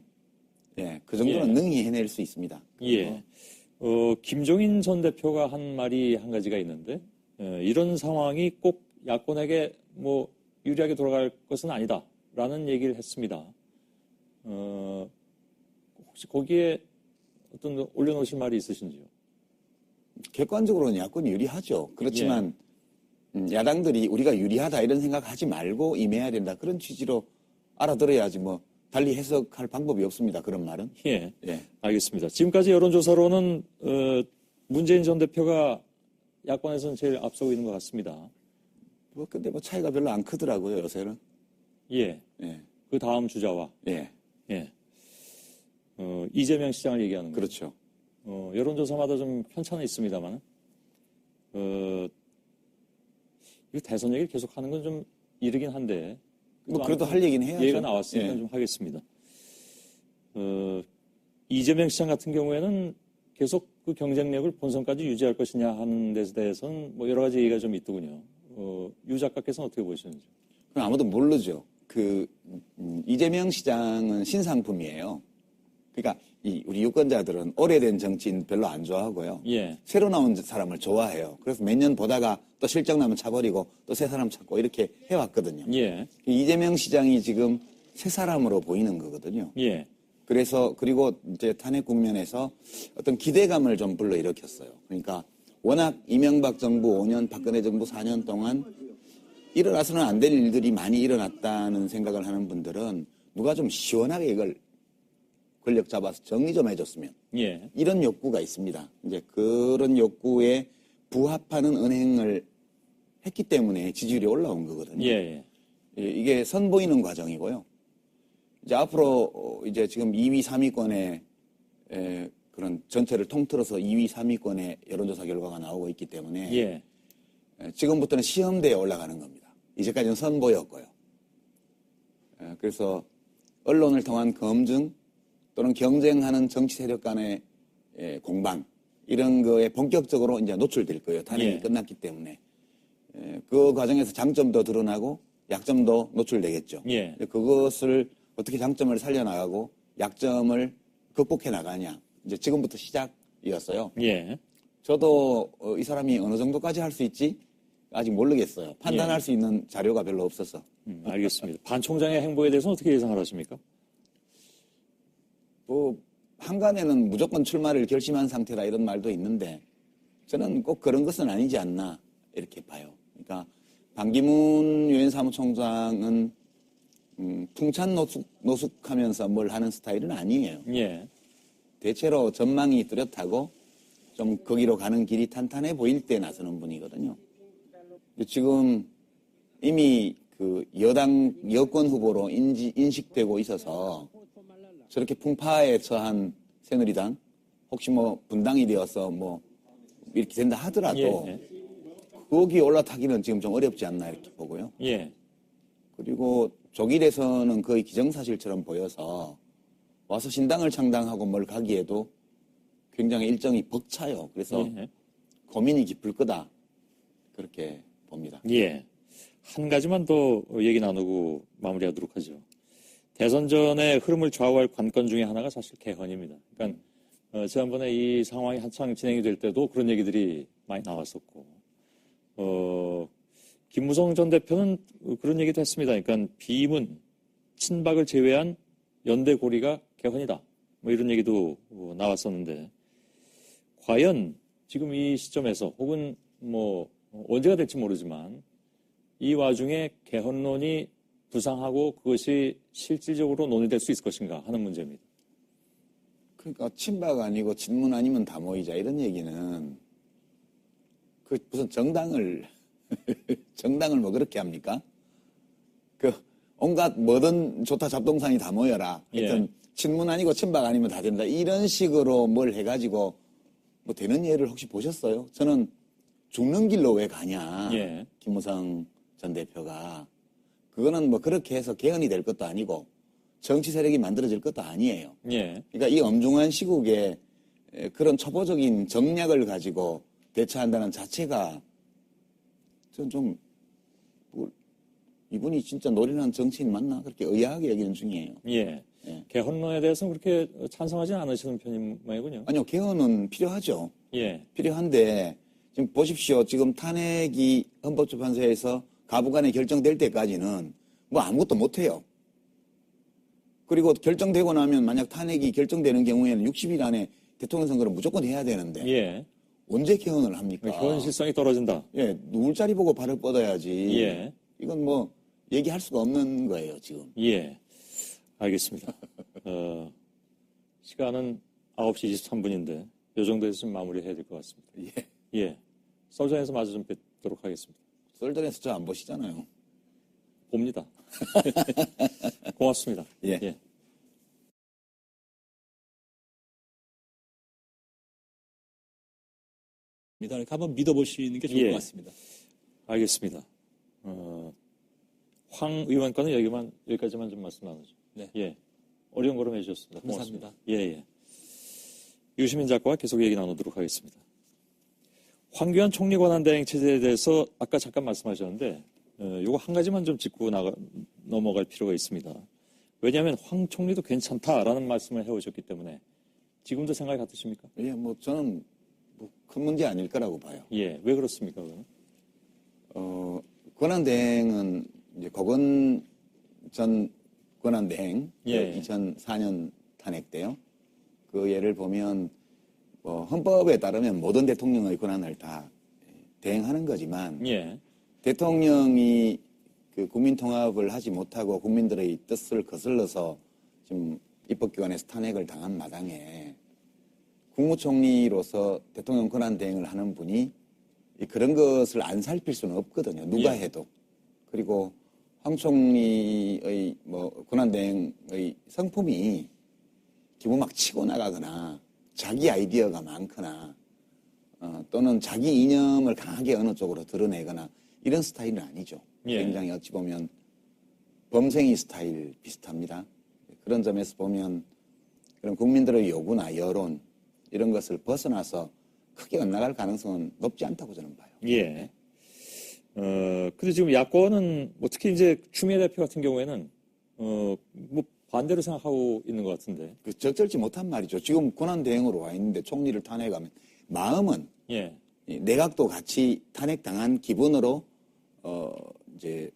능히 해낼 수 있습니다. 김종인 전 대표가 한 말이 한 가지가 있는데 이런 상황이 꼭 야권에게 뭐 유리하게 돌아갈 것은 아니다라는 얘기를 했습니다. 혹시 거기에 어떤 올려놓으실 말이 있으신지요? 객관적으로는 야권이 유리하죠. 그렇지만 야당들이 우리가 유리하다 이런 생각하지 말고 임해야 된다. 그런 취지로 알아들어야지 뭐 달리 해석할 방법이 없습니다. 그런 말은. 알겠습니다. 지금까지 여론조사로는 문재인 전 대표가 야권에서는 제일 앞서고 있는 것 같습니다. 근데 뭐 차이가 별로 안 크더라고요, 요새는. 그 다음 주자와. 이재명 시장을 얘기하는 거죠. 그렇죠. 여론조사마다 좀 편차는 있습니다만, 이 대선 얘기를 계속 하는 건 좀 이르긴 한데. 뭐 그래도 할 얘기는 해야죠. 얘기가 나왔으니까 좀 하겠습니다. 이재명 시장 같은 경우에는 계속 그 경쟁력을 본선까지 유지할 것이냐 하는 데에 대해서는 뭐 여러 가지 얘기가 좀 있더군요. 유 작가께서는 어떻게 보시는지? 그럼 아무도 모르죠. 이재명 시장은 신상품이에요. 그러니까 우리 유권자들은 오래된 정치인 별로 안 좋아하고요. 예. 새로 나온 사람을 좋아해요. 그래서 몇 년 보다가 또 실적 나면 차버리고 또 새 사람 찾고 이렇게 해왔거든요. 예. 이재명 시장이 지금 새 사람으로 보이는 거거든요. 예. 그리고 이제 탄핵 국면에서 어떤 기대감을 좀 불러일으켰어요. 그러니까 워낙 이명박 정부 5년, 박근혜 정부 4년 동안 일어나서는 안 될 일들이 많이 일어났다는 생각을 하는 분들은 누가 좀 시원하게 이걸 권력 잡아서 정리 좀 해줬으면. 예. 이런 욕구가 있습니다. 이제 그런 욕구에 부합하는 은행을 했기 때문에 지지율이 올라온 거거든요. 예. 이게 선보이는 과정이고요. 이제 앞으로 이제 지금 2위, 3위권에 그런 전체를 통틀어서 2위, 3위권의 여론조사 결과가 나오고 있기 때문에 예. 지금부터는 시험대에 올라가는 겁니다. 이제까지는 선보였고요. 그래서 언론을 통한 검증 또는 경쟁하는 정치 세력 간의 공방 이런 거에 본격적으로 이제 노출될 거예요. 탄핵이 끝났기 때문에. 그 과정에서 장점도 드러나고 약점도 노출되겠죠. 예. 그것을 어떻게 장점을 살려나가고 약점을 극복해 나가냐. 이제 지금부터 시작이었어요. 예. 저도 이 사람이 어느 정도까지 할 수 있지 아직 모르겠어요. 판단할 수 있는 자료가 별로 없어서. 알겠습니다. 반 총장의 행보에 대해서는 어떻게 예상을 하십니까? 한간에는 무조건 출마를 결심한 상태다 이런 말도 있는데 저는 꼭 그런 것은 아니지 않나 이렇게 봐요. 그러니까 반기문 유엔 사무총장은 풍찬 노숙하면서 뭘 하는 스타일은 아니에요. 예. 대체로 전망이 뚜렷하고 좀 거기로 가는 길이 탄탄해 보일 때 나서는 분이거든요. 지금 이미 그 여권 후보로 인식되고 있어서 저렇게 풍파에 처한 새누리당 혹시 뭐 분당이 되어서 뭐 이렇게 된다 하더라도 거기 올라타기는 지금 좀 어렵지 않나 이렇게 보고요. 예. 그리고 조길에서는 거의 기정사실처럼 보여서 와서 신당을 창당하고 뭘 가기에도 굉장히 일정이 벅차요. 그래서 고민이 깊을 거다. 그렇게 봅니다. 예. 한 가지만 더 얘기 나누고 마무리하도록 하죠. 대선 전의 흐름을 좌우할 관건 중에 하나가 사실 개헌입니다. 그러니까 지난번에 이 상황이 한창 진행이 될 때도 그런 얘기들이 많이 나왔었고, 김무성 전 대표는 그런 얘기도 했습니다. 그러니까 비문, 친박을 제외한 연대 고리가 개헌이다. 뭐 이런 얘기도 나왔었는데, 과연 지금 이 시점에서 혹은 뭐 언제가 될지 모르지만 이 와중에 개헌론이 부상하고 그것이 실질적으로 논의될 수 있을 것인가 하는 문제입니다. 그러니까 친박 아니고 친문 아니면 다 모이자 이런 얘기는 그 무슨 정당을 뭐 그렇게 합니까? 그 온갖 뭐든 좋다 잡동사니 다 모여라. 하여튼 친문 아니고 친박 아니면 다 된다. 이런 식으로 뭘 해가지고 뭐 되는 예를 혹시 보셨어요? 저는 죽는 길로 왜 가냐. 김무성 전 대표가. 그거는 뭐 그렇게 해서 개헌이 될 것도 아니고 정치 세력이 만들어질 것도 아니에요. 그러니까 이 엄중한 시국에 그런 초보적인 정략을 가지고 대처한다는 자체가 전 좀 이분이 진짜 노련한 정치인 맞나? 그렇게 의아하게 여기는 중이에요. 개헌론에 대해서는 그렇게 찬성하지 않으시는 편인 모양이군요. 아니요. 개헌은 필요하죠. 필요한데 지금 보십시오. 지금 탄핵이 헌법재판소에서 가부간에 결정될 때까지는 뭐 아무것도 못해요. 그리고 결정되고 나면 만약 탄핵이 결정되는 경우에는 60일 안에 대통령 선거를 무조건 해야 되는데 언제 개헌을 합니까? 현실성이 떨어진다. 누울 자리 보고 발을 뻗어야지. 이건 뭐 얘기할 수가 없는 거예요, 지금. 알겠습니다. 시간은 9시 23분인데 이 정도에서 좀 마무리해야 될 것 같습니다. 썰전에서 마저 좀 뵙도록 하겠습니다. 썰전에서 저 안 보시잖아요. 봅니다. 고맙습니다. 이렇게 한번 믿어보시는 게 좋을 것 같습니다. 알겠습니다. 황 의원 거는 여기까지만 좀 말씀 나누죠. 어려운 걸음 해주셨습니다. 감사합니다. 고맙습니다. 유시민 작가와 계속 얘기 나누도록 하겠습니다. 황교안 총리 권한 대행 체제에 대해서 아까 잠깐 말씀하셨는데 요거 한 가지만 좀 짚고 넘어갈 필요가 있습니다. 왜냐하면 황 총리도 괜찮다라는 말씀을 해오셨기 때문에 지금도 생각이 같으십니까? 예, 뭐 저는 뭐 큰 문제 아닐 거라고 봐요. 예, 왜 그렇습니까? 그러면? 권한대행은 이제 고건 전 권한대행 예. 2004년 탄핵 때요. 그 예를 보면 뭐 헌법에 따르면 모든 대통령의 권한을 다 대행하는 거지만 예. 대통령이 그 국민 통합을 하지 못하고 국민들의 뜻을 거슬러서 지금 입법기관에서 탄핵을 당한 마당에 국무총리로서 대통령 권한 대행을 하는 분이 그런 것을 안 살필 수는 없거든요. 누가 해도. 그리고 황 총리의 뭐 권한 대행의 성품이 기본 막 치고 나가거나 자기 아이디어가 많거나 또는 자기 이념을 강하게 어느 쪽으로 드러내거나 이런 스타일은 아니죠. 예. 굉장히 어찌 보면 범생이 스타일 비슷합니다. 그런 점에서 보면 그런 국민들의 요구나 여론 이런 것을 벗어나서 크게 엇나갈 가능성은 높지 않다고 저는 봐요. 예. 근데 지금 야권은 뭐 특히 이제 추미애 대표 같은 경우에는 뭐 반대로 생각하고 있는 것 같은데. 그 적절치 못한 말이죠. 지금 권한 대행으로 와 있는데 총리를 탄핵하면 마음은 예. 내각도 같이 탄핵당한 기분으로 이제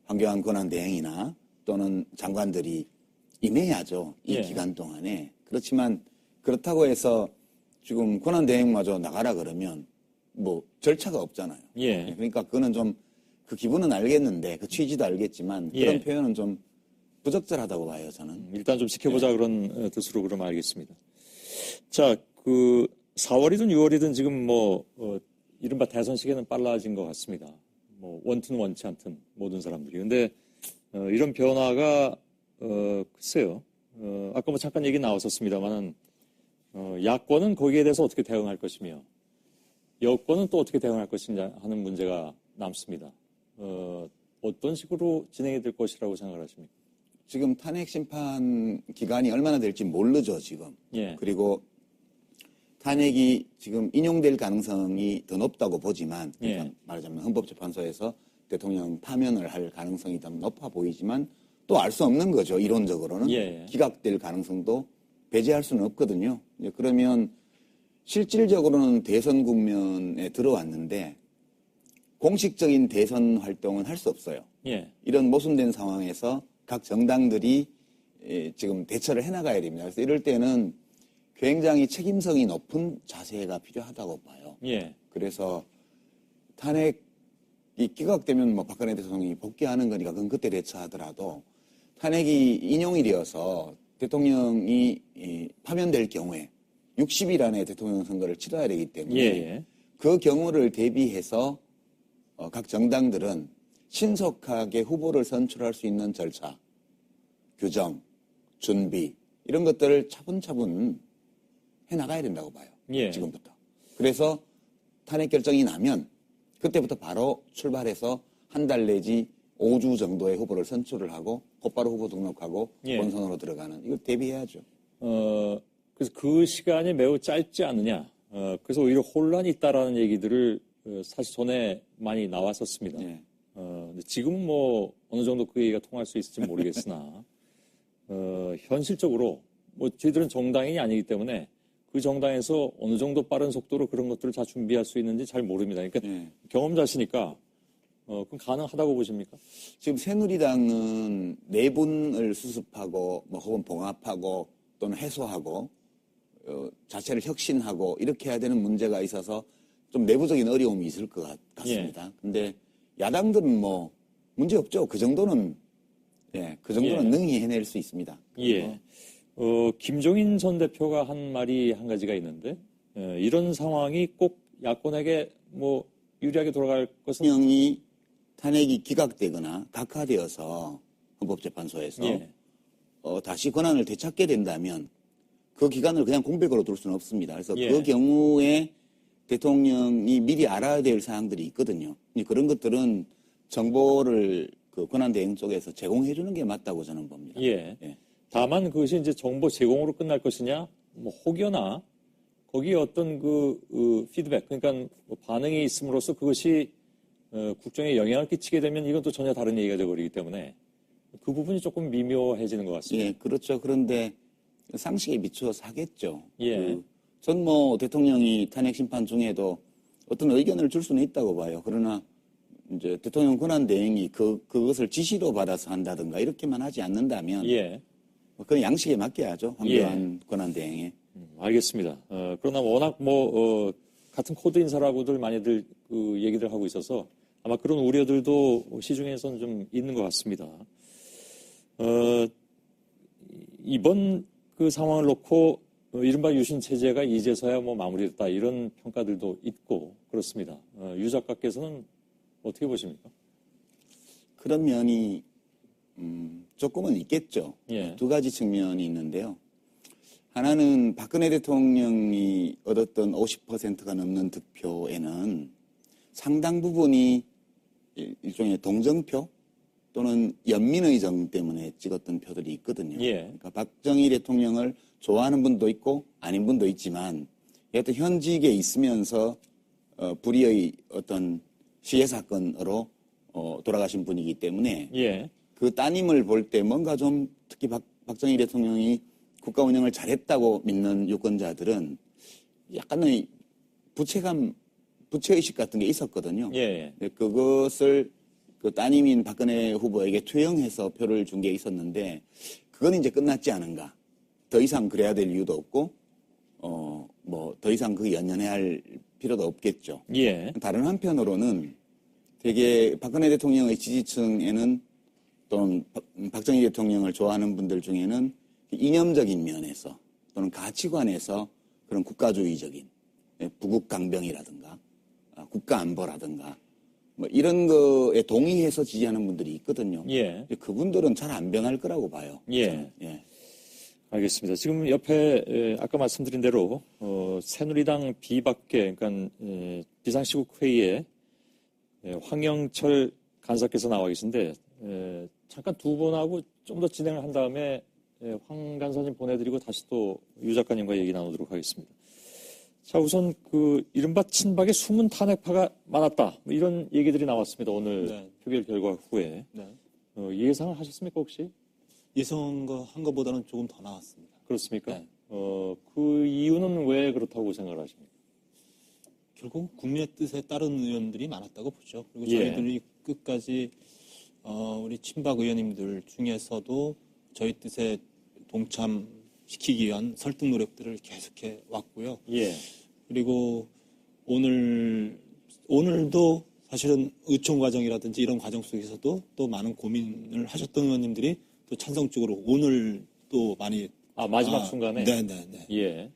황교안 권한 대행이나 또는 장관들이 임해야죠. 이 예. 기간 동안에. 그렇지만 그렇다고 해서 지금 권한 대행마저 나가라 그러면 뭐 절차가 없잖아요. 예. 그러니까 그거는 좀 그 기분은 알겠는데 그 취지도 알겠지만 그런 예. 표현은 좀 부적절하다고 봐요, 저는. 일단 좀 지켜보자 그런 뜻으로 그러면 알겠습니다. 자, 그 4월이든 6월이든 지금 뭐 이른바 대선 시기는 빨라진 것 같습니다. 뭐 원튼 원치 않든 모든 사람들이. 근데 이런 변화가 글쎄요. 아까 뭐 잠깐 얘기 나왔었습니다만은 야권은 거기에 대해서 어떻게 대응할 것이며 여권은 또 어떻게 대응할 것이냐 하는 문제가 남습니다. 어떤 식으로 진행이 될 것이라고 생각을 하십니까? 지금 탄핵 심판 기간이 얼마나 될지 모르죠, 지금. 예. 그리고 탄핵이 지금 인용될 가능성이 더 높다고 보지만, 그러니까 예. 말하자면 헌법재판소에서 대통령 파면을 할 가능성이 더 높아 보이지만 또 알 수 없는 거죠, 이론적으로는. 예. 기각될 가능성도 배제할 수는 없거든요. 그러면 실질적으로는 대선 국면에 들어왔는데 공식적인 대선 활동은 할 수 없어요. 예. 이런 모순된 상황에서 각 정당들이 지금 대처를 해나가야 됩니다. 그래서 이럴 때는 굉장히 책임성이 높은 자세가 필요하다고 봐요. 예. 그래서 탄핵이 기각되면 뭐 박근혜 대통령이 복귀하는 거니까 그건 그때 대처하더라도 탄핵이 인용이 되어서 대통령이 파면될 경우에 60일 안에 대통령 선거를 치러야 되기 때문에 예. 그 경우를 대비해서 각 정당들은 신속하게 후보를 선출할 수 있는 절차, 규정, 준비 이런 것들을 차분차분 해나가야 된다고 봐요. 예. 지금부터. 그래서 탄핵 결정이 나면 그때부터 바로 출발해서 한 달 내지 5주 정도의 후보를 선출을 하고 곧바로 후보 등록하고 예. 본선으로 들어가는 이걸 대비해야죠. 그래서 그 시간이 매우 짧지 않느냐. 그래서 오히려 혼란이 있다라는 얘기들을 사실 전에 많이 나왔었습니다. 예. 근데 지금은 뭐 어느 정도 그 얘기가 통할 수 있을지 모르겠으나 현실적으로 뭐 저희들은 정당인이 아니기 때문에 그 정당에서 어느 정도 빠른 속도로 그런 것들을 다 준비할 수 있는지 잘 모릅니다. 그러니까 예. 경험자시니까 그럼 가능하다고 보십니까? 지금 새누리당은 내분을 수습하고 뭐 혹은 봉합하고 또는 해소하고 자체를 혁신하고 이렇게 해야 되는 문제가 있어서 좀 내부적인 어려움이 있을 것 같습니다. 근데 야당들은 뭐 문제 없죠. 그 정도는 그 정도는 능히 해낼 수 있습니다. 예. 김종인 전 대표가 한 말이 한 가지가 있는데 이런 상황이 꼭 야권에게 뭐 유리하게 돌아갈 것은 대통령이 탄핵이 기각되거나 각하되어서 헌법재판소에서 다시 권한을 되찾게 된다면 그 기간을 그냥 공백으로 둘 수는 없습니다. 그래서 그 경우에 대통령이 미리 알아야 될 사항들이 있거든요. 그런 것들은 정보를 그 권한대행 쪽에서 제공해 주는 게 맞다고 저는 봅니다. 예. 다만 그것이 이제 정보 제공으로 끝날 것이냐, 뭐 혹여나 거기에 어떤 그 피드백, 그러니까 뭐 반응이 있음으로써 그것이 국정에 영향을 끼치게 되면 이건 또 전혀 다른 얘기가 되어버리기 때문에 그 부분이 조금 미묘해지는 것 같습니다. 예, 그렇죠. 그런데 상식에 미쳐서 하겠죠. 예. 전 뭐 대통령이 탄핵 심판 중에도 어떤 의견을 줄 수는 있다고 봐요. 그러나 이제 대통령 권한 대행이 그것을 지시로 받아서 한다든가 이렇게만 하지 않는다면 예. 그건 양식에 맡겨야죠. 황교안 권한 대행에. 알겠습니다. 그러나 워낙 같은 코드 인사라고들 많이들 그 얘기들 하고 있어서 아마 그런 우려들도 시중에서는 좀 있는 것 같습니다. 이번 그 상황을 놓고 이른바 유신 체제가 이제서야 뭐 마무리됐다 이런 평가들도 있고 그렇습니다. 유 작가께서는 어떻게 보십니까? 그런 면이 조금은 있겠죠. 예. 두 가지 측면이 있는데요. 하나는 박근혜 대통령이 얻었던 50%가 넘는 득표에는 상당 부분이 일종의 동정표 또는 연민의정 때문에 찍었던 표들이 있거든요. 예. 그러니까 박정희 대통령을 좋아하는 분도 있고 아닌 분도 있지만 여하튼 현직에 있으면서 불의의 어떤 시해 사건으로 돌아가신 분이기 때문에 예. 그 따님을 볼 때 뭔가 좀 특히 박정희 대통령이 국가 운영을 잘했다고 믿는 유권자들은 약간의 부채의식 같은 게 있었거든요. 예. 근데 그것을 그 따님인 박근혜 후보에게 투영해서 표를 준 게 있었는데 그건 이제 끝났지 않은가. 더 이상 그래야 될 이유도 없고 뭐 더 이상 그 연연해야 할 필요도 없겠죠. 예. 다른 한편으로는 되게 박근혜 대통령의 지지층에는 또는 박정희 대통령을 좋아하는 분들 중에는 이념적인 면에서 또는 가치관에서 그런 국가주의적인 부국강병이라든가 국가안보라든가 뭐 이런 거에 동의해서 지지하는 분들이 있거든요. 예. 그분들은 잘 안 변할 거라고 봐요. 예. 예. 알겠습니다. 지금 옆에 아까 말씀드린 대로 새누리당 비박계 그러니까 비상시국 회의에 황영철 간사께서 나와 계신데 잠깐 두 분하고 좀 더 진행을 한 다음에 황 간사님 보내드리고 다시 또 유 작가님과 얘기 나누도록 하겠습니다. 자, 우선 그 이른바 친박의 숨은 탄핵파가 많았다. 뭐 이런 얘기들이 나왔습니다. 오늘 네. 표결 결과 후에. 네. 예상을 하셨습니까, 혹시? 예상한 것보다는 조금 더 나왔습니다. 그렇습니까? 네. 그 이유는 왜 그렇다고 생각을 하십니까? 결국 국민의 뜻에 따른 의원들이 많았다고 보죠. 그리고 예. 저희들이 끝까지 우리 친박 의원님들 중에서도 저희 뜻에 동참시키기 위한 설득 노력들을 계속해 왔고요. 예. 그리고 오늘도 사실은 의총 과정이라든지 이런 과정 속에서도 또 많은 고민을 하셨던 의원님들이 또 찬성 쪽으로 오늘 또 많이 마지막 순간에? 네네네. 예.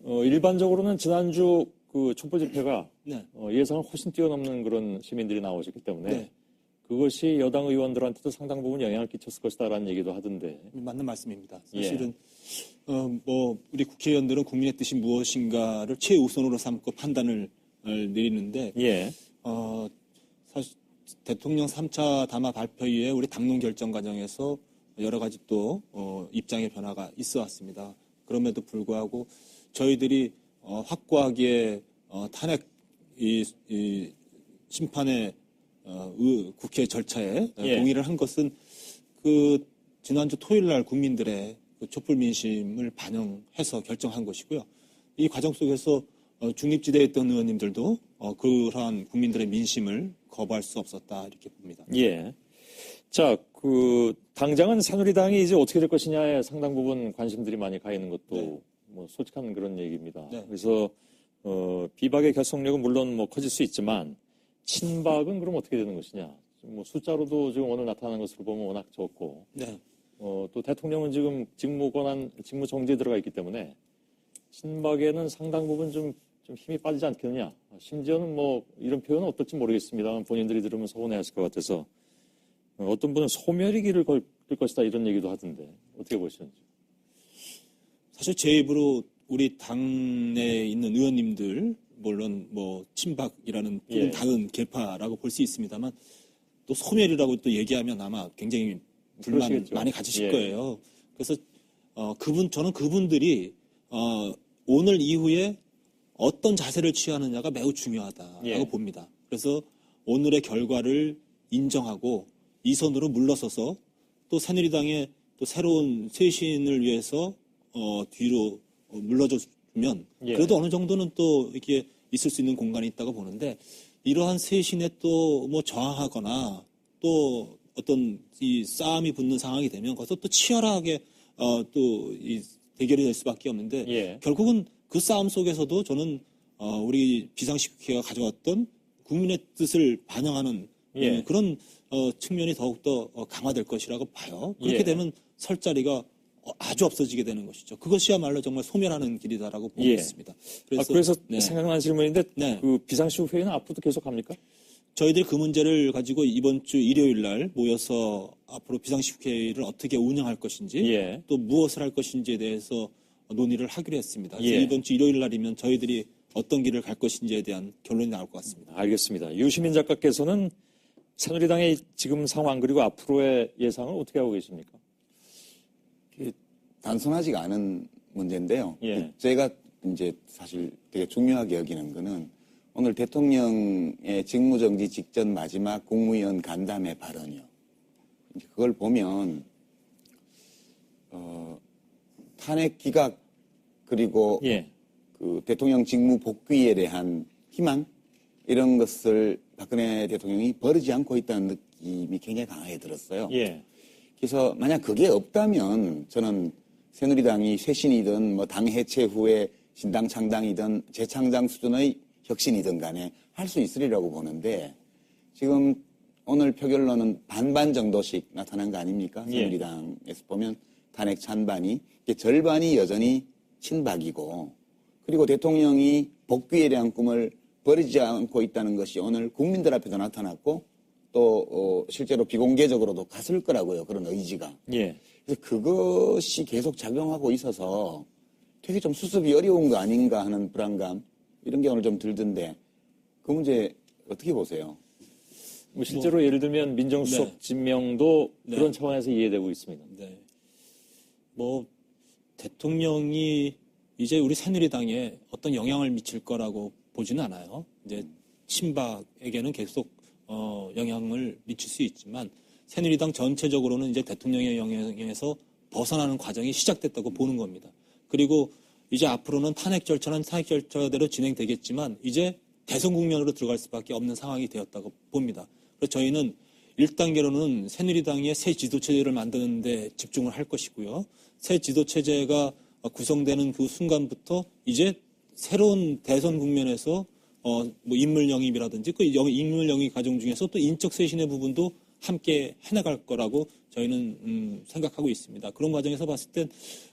일반적으로는 지난주 그 촛불 집회가 네. 예상을 훨씬 뛰어넘는 그런 시민들이 나오셨기 때문에 네. 그것이 여당 의원들한테도 상당 부분 영향을 끼쳤을 것이다라는 얘기도 하던데. 맞는 말씀입니다. 예. 사실은 우리 국회의원들은 국민의 뜻이 무엇인가를 최우선으로 삼고 판단을 내리는데 예. 사실 대통령 3차 담화 발표 이후에 우리 당론 결정 과정에서 여러 가지 또 입장의 변화가 있어 왔습니다. 그럼에도 불구하고 저희들이 확고하게 탄핵 이 심판의 국회 절차에 예. 동의를 한 것은 그 지난주 토요일 날 국민들의 그 촛불 민심을 반영해서 결정한 것이고요. 이 과정 속에서 중립지대에 있던 의원님들도 그러한 국민들의 민심을 거부할 수 없었다 이렇게 봅니다. 예. 자, 당장은 새누리당이 이제 어떻게 될 것이냐에 상당 부분 관심들이 많이 가 있는 것도 네. 뭐 솔직한 그런 얘기입니다. 네. 그래서 비박의 결속력은 물론 뭐 커질 수 있지만 친박은 그럼 어떻게 되는 것이냐? 뭐 숫자로도 지금 오늘 나타나는 것으로 보면 워낙 적고 네. 또 대통령은 지금 직무 정지에 들어가 있기 때문에 친박에는 상당 부분 좀 힘이 빠지지 않겠느냐. 심지어는 뭐 이런 표현은 어떨지 모르겠습니다만 본인들이 들으면 서운해하실 것 같아서 어떤 분은 소멸이기를 걸 것이다 이런 얘기도 하던데 어떻게 보시는지. 사실 제 입으로 우리 당내에 있는 의원님들 물론 뭐 친박이라는 조금 예. 다른 계파라고 볼 수 있습니다만 또 소멸이라고 또 얘기하면 아마 굉장히 불만 그러시겠죠. 많이 가지실 예. 거예요. 그래서 저는 그분들이 오늘 이후에 어떤 자세를 취하느냐가 매우 중요하다라고 예. 봅니다. 그래서 오늘의 결과를 인정하고 이 선으로 물러서서 또 새누리당의 또 새로운 쇄신을 위해서 뒤로 물러줬으면 예. 그래도 어느 정도는 또 이렇게 있을 수 있는 공간이 있다고 보는데 이러한 쇄신에 또 뭐 저항하거나 또 어떤 이 싸움이 붙는 상황이 되면 거기서 또 치열하게 또 이 대결이 될 수밖에 없는데 예. 결국은 그 싸움 속에서도 저는 우리 비상식국회가 가져왔던 국민의 뜻을 반영하는 예. 그런 측면이 더욱더 강화될 것이라고 봐요. 그렇게 예. 되면 설 자리가 아주 없어지게 되는 것이죠. 그것이야말로 정말 소멸하는 길이다라고 보고 예. 있습니다. 그래서 네. 생각나는 질문인데 네. 그 비상시국 회의는 앞으로도 계속 합니까? 저희들이 그 문제를 가지고 이번 주 일요일 날 모여서 앞으로 비상식국회의를 어떻게 운영할 것인지 예. 또 무엇을 할 것인지에 대해서 논의를 하기로 했습니다. 그래서 예. 이번 주 일요일 날이면 저희들이 어떤 길을 갈 것인지에 대한 결론이 나올 것 같습니다. 알겠습니다. 유시민 작가께서는 새누리당의 지금 상황 그리고 앞으로의 예상을 어떻게 하고 계십니까? 단순하지가 않은 문제인데요. 예. 제가 이제 사실 되게 중요하게 여기는 거는 오늘 대통령의 직무정지 직전 마지막 국무위원 간담회 발언이요. 이제 그걸 보면 탄핵 기각 그리고 예. 그 대통령 직무 복귀에 대한 희망 이런 것을 박근혜 대통령이 버리지 않고 있다는 느낌이 굉장히 강하게 들었어요. 예. 그래서 만약 그게 없다면 저는 새누리당이 쇄신이든 뭐 당 해체 후에 신당 창당이든 재창당 수준의 혁신이든 간에 할 수 있으리라고 보는데 지금 오늘 표결로는 반반 정도씩 나타난 거 아닙니까? 예. 새누리당에서 보면 탄핵 찬반이 절반이 여전히 친박이고 그리고 대통령이 복귀에 대한 꿈을 버리지 않고 있다는 것이 오늘 국민들 앞에도 나타났고 또 실제로 비공개적으로도 갔을 거라고요. 그런 의지가. 예. 그래서 그것이 계속 작용하고 있어서 되게 좀 수습이 어려운 거 아닌가 하는 불안감 이런 게 오늘 좀 들던데 그 문제 어떻게 보세요? 뭐 실제로 예를 들면 민정수석 네. 임명도 네. 그런 차원에서 이해되고 있습니다. 네. 뭐 대통령이 이제 우리 새누리당에 어떤 영향을 미칠 거라고 보지는 않아요. 이제 친박에게는 계속 영향을 미칠 수 있지만 새누리당 전체적으로는 이제 대통령의 영향에서 벗어나는 과정이 시작됐다고 보는 겁니다. 그리고 이제 앞으로는 탄핵 절차는 탄핵 절차대로 진행되겠지만 이제 대선 국면으로 들어갈 수밖에 없는 상황이 되었다고 봅니다. 그래서 저희는 1단계로는 새누리당의 새 지도체제를 만드는 데 집중을 할 것이고요. 새 지도체제가 구성되는 그 순간부터 이제 새로운 대선 국면에서 뭐 인물 영입이라든지 그 인물 영입 과정 중에서 또 인적 쇄신의 부분도 함께 해나갈 거라고 저희는 생각하고 있습니다. 그런 과정에서 봤을 땐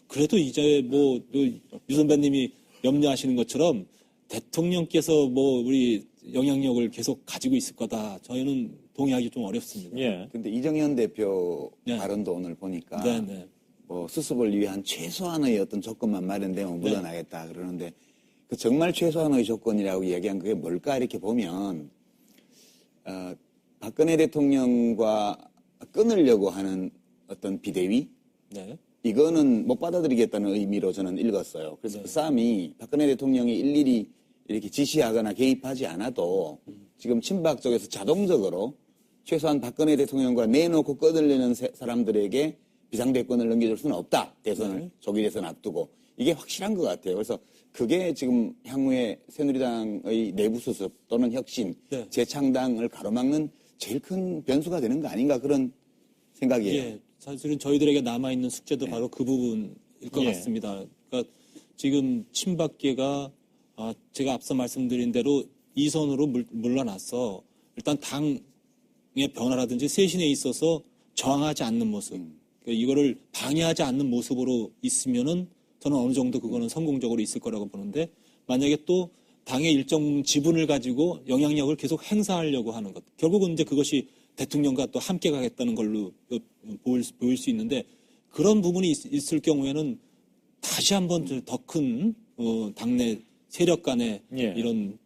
그래도 이제 뭐 유 선배님이 염려하시는 것처럼 대통령께서 뭐 우리 영향력을 계속 가지고 있을 거다. 저희는 동의하기 좀 어렵습니다. 예. 근데 이정현 대표 네. 발언도 오늘 보니까 네. 뭐 수습을 위한 최소한의 어떤 조건만 마련되면 물러나겠다 그러는데 그 정말 최소한의 조건이라고 얘기한 그게 뭘까 이렇게 보면 박근혜 대통령과 끊으려고 하는 어떤 비대위 네. 이거는 못 받아들이겠다는 의미로 저는 읽었어요. 그래서 네. 그 싸움이 박근혜 대통령이 일일이 이렇게 지시하거나 개입하지 않아도 지금 친박 쪽에서 자동적으로 최소한 박근혜 대통령과 내놓고 꺼들리는 사람들에게 비상대권을 넘겨줄 수는 없다. 대선을 조기 대선 앞두고 이게 확실한 것 같아요. 그래서 그게 지금 향후에 새누리당의 내부 수습 또는 혁신, 네. 재창당을 가로막는 제일 큰 변수가 되는 거 아닌가 그런 생각이에요. 예, 사실은 저희들에게 남아있는 숙제도 바로 그 부분일 것 예. 같습니다. 그러니까 지금 친박계가 제가 앞서 말씀드린 대로 이선으로 물러나서 일단 당의 변화라든지 쇄신에 있어서 저항하지 않는 모습, 그러니까 이거를 방해하지 않는 모습으로 있으면은 저는 어느 정도 그거는 성공적으로 있을 거라고 보는데 만약에 또 당의 일정 지분을 가지고 영향력을 계속 행사하려고 하는 것, 결국은 이제 그것이 대통령과 또 함께 가겠다는 걸로 보일 수 있는데 그런 부분이 있을 경우에는 다시 한번 더 큰 당내 세력 간의 예. 이런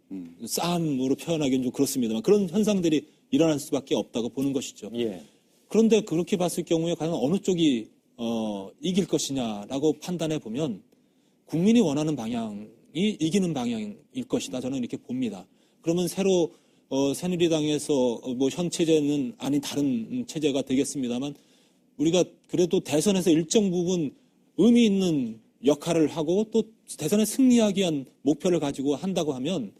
싸움으로 표현하기는 좀 그렇습니다만 그런 현상들이 일어날 수밖에 없다고 보는 것이죠. 예. 그런데 그렇게 봤을 경우에 과연 어느 쪽이 이길 것이냐라고 판단해 보면 국민이 원하는 방향이 이기는 방향일 것이다. 저는 이렇게 봅니다. 그러면 새로 새누리당에서 뭐 현 체제는 아닌 다른 체제가 되겠습니다만 우리가 그래도 대선에서 일정 부분 의미 있는 역할을 하고 또 대선에 승리하기 위한 목표를 가지고 한다고 하면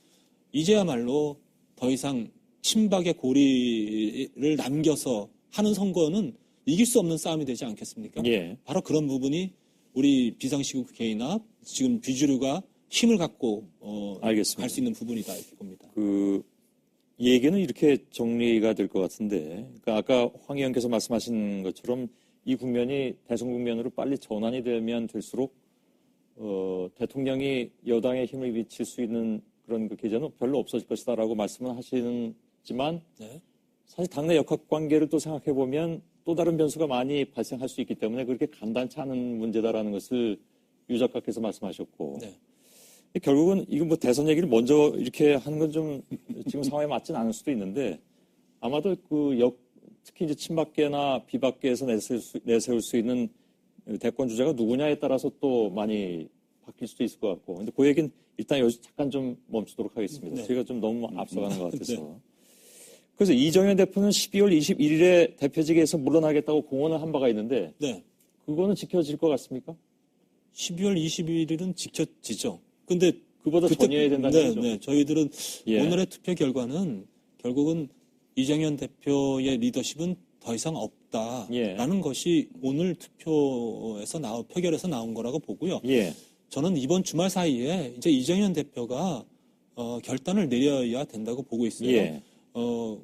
이제야말로 더 이상 친박의 고리를 남겨서 하는 선거는 이길 수 없는 싸움이 되지 않겠습니까? 예. 바로 그런 부분이 우리 비상시국 국회의나 지금 비주류가 힘을 갖고 갈 수 있는 부분이다 이렇게 봅니다. 이 얘기는 이렇게 정리가 될 것 같은데, 그러니까 아까 황 의원께서 말씀하신 것처럼 이 국면이 대선 국면으로 빨리 전환이 되면 될수록 대통령이 여당의 힘을 미칠 수 있는 그런 그 계제는 별로 없어질 것이다라고 말씀을 하시지만 네. 사실 당내 역학관계를 또 생각해 보면 또 다른 변수가 많이 발생할 수 있기 때문에 그렇게 간단치 않은 문제다라는 것을 유 작가께서 말씀하셨고. 네. 결국은 이거 뭐 대선 얘기를 먼저 이렇게 하는 건 좀 지금 상황에 맞진 않을 수도 있는데 아마도 특히 이제 친박계나 비박계에서 내세울 수 있는 대권 주자가 누구냐에 따라서 또 많이 바뀔 수도 있을 것 같고. 근데 그 얘기는 일단 여기서 잠깐 좀 멈추도록 하겠습니다. 네. 저희가 좀 너무 앞서가는 것 같아서. 네. 그래서 이정현 대표는 12월 21일에 대표직에서 물러나겠다고 공언을 한 바가 있는데 네. 그거는 지켜질 것 같습니까? 12월 21일은 지켜지죠. 근데 그보다 전이어야 된다는 거죠. 네. 저희들은 예. 오늘의 투표 결과는 결국은 이정현 대표의 리더십은 더 이상 없다라는 것이 오늘 투표에서 표결에서 나온 거라고 보고요. 예. 저는 이번 주말 사이에 이제 이정현 대표가 결단을 내려야 된다고 보고 있어요. 예.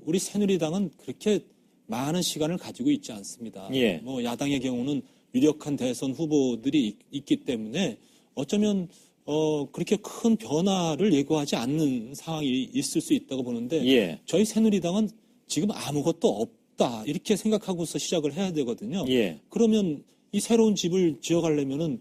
우리 새누리당은 그렇게 많은 시간을 가지고 있지 않습니다. 예. 뭐 야당의 경우는 유력한 대선 후보들이 있기 때문에 어쩌면 그렇게 큰 변화를 예고하지 않는 상황이 있을 수 있다고 보는데 예. 저희 새누리당은 지금 아무것도 없다 이렇게 생각하고서 시작을 해야 되거든요. 예. 그러면 이 새로운 집을 지어가려면은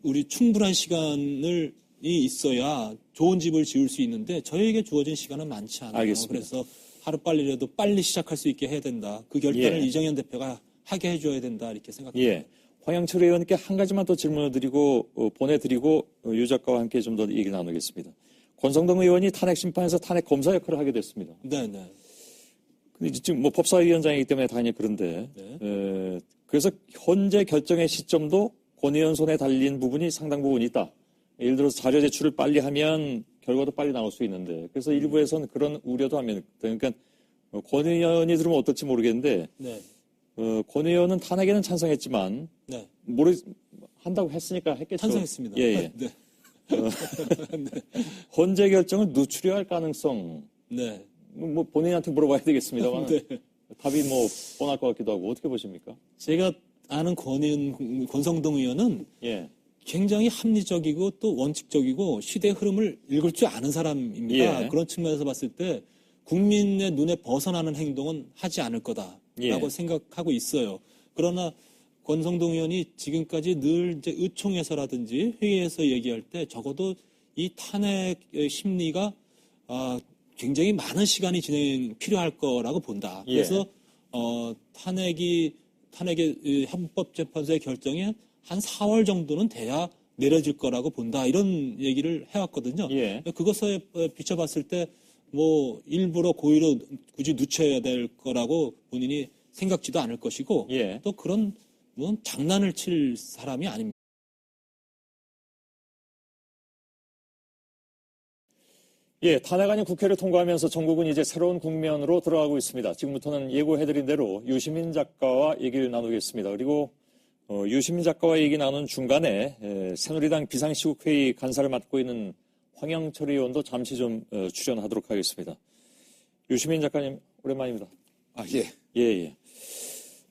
우리 충분한 시간이 있어야 좋은 집을 지을 수 있는데 저희에게 주어진 시간은 많지 않아요. 알겠습니다. 그래서 하루빨리라도 빨리 시작할 수 있게 해야 된다. 그 결단을 예. 이정현 대표가 하게 해줘야 된다 이렇게 생각합니다. 예. 황영철 의원님께 한 가지만 더 질문을 드리고 보내드리고 유 작가와 함께 좀 더 얘기 나누겠습니다. 권성동 의원이 탄핵 심판에서 탄핵 검사 역할을 하게 됐습니다. 네네. 근데 지금 뭐 법사위원장이기 때문에 당연히 그런데 네. 그래서 현재 결정의 시점도 권 의원 손에 달린 부분이 상당 부분 있다. 예를 들어서 자료 제출을 빨리 하면 결과도 빨리 나올 수 있는데 그래서 일부에서는 그런 우려도 하면 그러니까 권 의원이 들으면 어떨지 모르겠는데 네. 권 의원은 탄핵에는 찬성했지만 네. 한다고 했으니까 했겠죠. 찬성했습니다. 예. 네. 헌재 결정을 늦추려 할 가능성 네. 뭐 본인한테 물어봐야 되겠습니다만 네. 답이 뭐 뻔할 것 같기도 하고 어떻게 보십니까? 제가 아는 권성동 의원은 예. 굉장히 합리적이고 또 원칙적이고 시대 흐름을 읽을 줄 아는 사람입니다. 예. 그런 측면에서 봤을 때 국민의 눈에 벗어나는 행동은 하지 않을 거다라고 예. 생각하고 있어요. 그러나 권성동 의원이 지금까지 늘 이제 의총에서라든지 회의에서 얘기할 때 적어도 이 탄핵 심리가 굉장히 많은 시간이 필요할 거라고 본다. 예. 그래서 탄핵의 헌법재판소의 결정에 한 4월 정도는 돼야 내려질 거라고 본다. 이런 얘기를 해왔거든요. 예. 그것에 비춰봤을 때 뭐 일부러 고의로 굳이 늦춰야 될 거라고 본인이 생각지도 않을 것이고 예. 또 그런 뭐 장난을 칠 사람이 아닙니다. 예, 탄핵안이 국회를 통과하면서 전국은 이제 새로운 국면으로 들어가고 있습니다. 지금부터는 예고해드린 대로 유시민 작가와 얘기를 나누겠습니다. 그리고 유시민 작가와 얘기 나눈 중간에 새누리당 비상시국회의 간사를 맡고 있는 황영철 의원도 잠시 좀 출연하도록 하겠습니다. 유시민 작가님 오랜만입니다. 예. 예.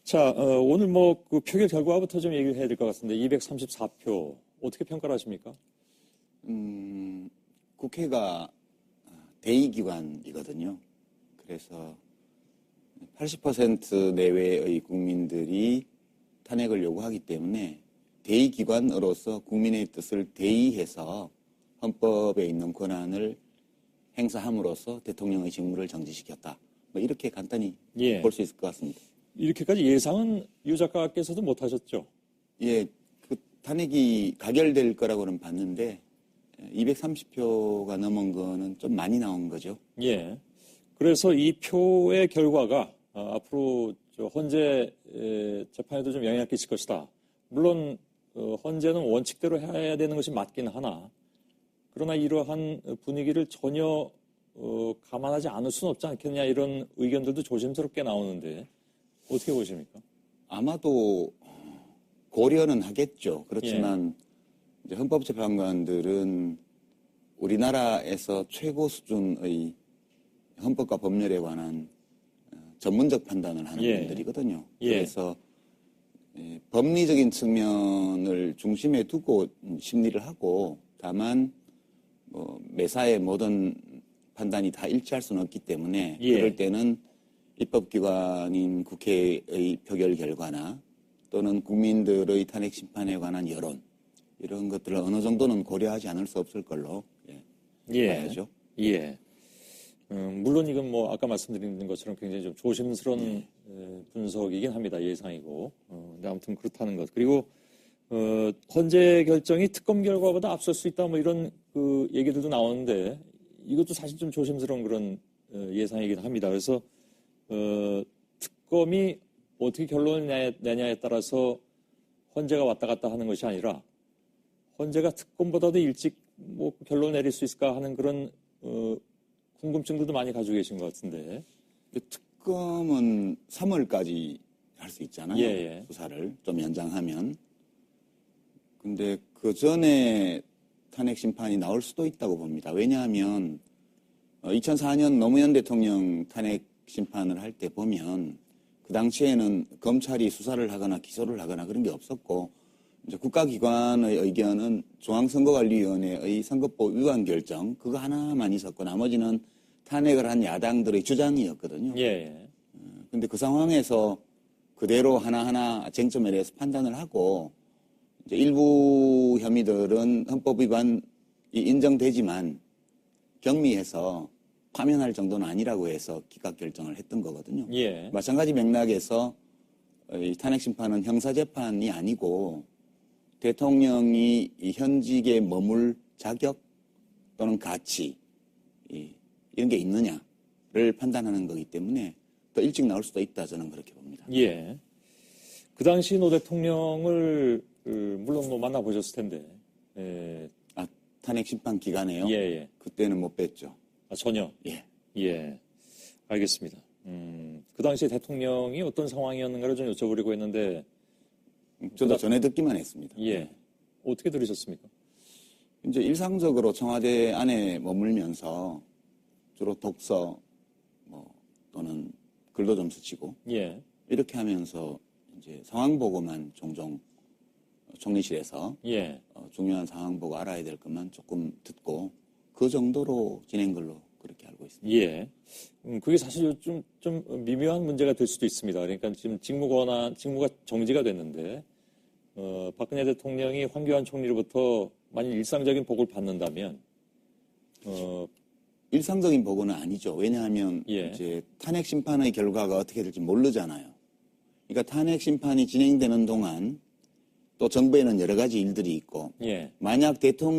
자, 오늘 뭐 그 표결 결과부터 좀 얘기를 해야 될 것 같은데 234표 어떻게 평가를 하십니까? 국회가 대의기관이거든요. 그래서 80% 내외의 국민들이 탄핵을 요구하기 때문에 대의기관으로서 국민의 뜻을 대의해서 헌법에 있는 권한을 행사함으로써 대통령의 직무를 정지시켰다. 뭐 이렇게 간단히 예. 볼 수 있을 것 같습니다. 이렇게까지 예상은 유 작가께서도 못하셨죠? 예, 그 탄핵이 가결될 거라고는 봤는데 230표가 넘은 거는 좀 많이 나온 거죠. 예. 그래서 이 표의 결과가 앞으로 헌재 재판에도 좀 영향을 끼칠 것이다. 물론 헌재는 원칙대로 해야 되는 것이 맞긴 하나, 그러나 이러한 분위기를 전혀 감안하지 않을 수는 없지 않겠냐, 이런 의견들도 조심스럽게 나오는데 어떻게 보십니까? 아마도 고려는 하겠죠. 그렇지만 이제 헌법재판관들은 우리나라에서 최고 수준의 헌법과 법률에 관한 전문적 판단을 하는 분들이거든요. 그래서 법리적인 측면을 중심에 두고 심리를 하고, 다만 뭐 매사의 모든 판단이 다 일치할 수는 없기 때문에 그럴 때는 입법기관인 국회의 표결 결과나 또는 국민들의 탄핵 심판에 관한 여론, 이런 것들을 어느 정도는 고려하지 않을 수 없을 걸로 봐야죠. 물론 이건 뭐 아까 말씀드린 것처럼 굉장히 좀 조심스러운 분석이긴 합니다. 예상이고. 근데 아무튼 그렇다는 것. 그리고 헌재 결정이 특검 결과보다 앞설 수 있다, 뭐 이런 그 얘기들도 나오는데 이것도 사실 좀 조심스러운 그런 예상이긴 합니다. 그래서 특검이 어떻게 결론을 내냐에 따라서 헌재가 왔다 갔다 하는 것이 아니라 헌재가 특검보다도 일찍 뭐 결론을 내릴 수 있을까 하는 그런 궁금증들도 많이 가지고 계신 것 같은데. 특검은 3월까지 할 수 있잖아요. 수사를 좀 연장하면. 근데 그 전에 탄핵 심판이 나올 수도 있다고 봅니다. 왜냐하면 2004년 노무현 대통령 탄핵 심판을 할 때 보면 그 당시에는 검찰이 수사를 하거나 기소를 하거나 그런 게 없었고, 이제 국가기관의 의견은 중앙선거관리위원회의 선거법 위반 결정 그거 하나만 있었고 나머지는 탄핵을 한 야당들의 주장이었거든요. 근데 그 상황에서 그대로 하나하나 쟁점에 대해서 판단을 하고, 이제 일부 혐의들은 헌법 위반이 인정되지만 경미해서 파면할 정도는 아니라고 해서 기각 결정을 했던 거거든요. 마찬가지 맥락에서 이 탄핵 심판은 형사재판이 아니고 대통령이 이 현직에 머물 자격 또는 가치 이런 게 있느냐를 판단하는 거기 때문에 더 일찍 나올 수도 있다, 저는 그렇게 봅니다. 그 당시 노 대통령을 물론 뭐 만나보셨을 텐데. 탄핵 심판 기간에요? 그때는 못 뵀죠. 전혀? 알겠습니다. 그 당시 대통령이 어떤 상황이었는가를 좀 여쭤보려고 했는데. 저도 전해 듣기만 했습니다. 어떻게 들으셨습니까? 이제 일상적으로 청와대 안에 머물면서 주로 독서 또는 글도 좀 스치고 이렇게 하면서 이제 상황 보고만 종종 총리실에서 중요한 상황 보고 알아야 될 것만 조금 듣고 그 정도로 지낸 걸로 그렇게 알고 있습니다. 그게 사실 좀 미묘한 문제가 될 수도 있습니다. 그러니까 지금 직무가 정지가 됐는데 박근혜 대통령이 황교안 총리로부터 만일 일상적인 보고를 받는다면 일상적인 보고는 아니죠. 왜냐하면 이제 탄핵 심판의 결과가 어떻게 될지 모르잖아요. 그러니까 탄핵 심판이 진행되는 동안 또 정부에는 여러 가지 일들이 있고 만약 대통령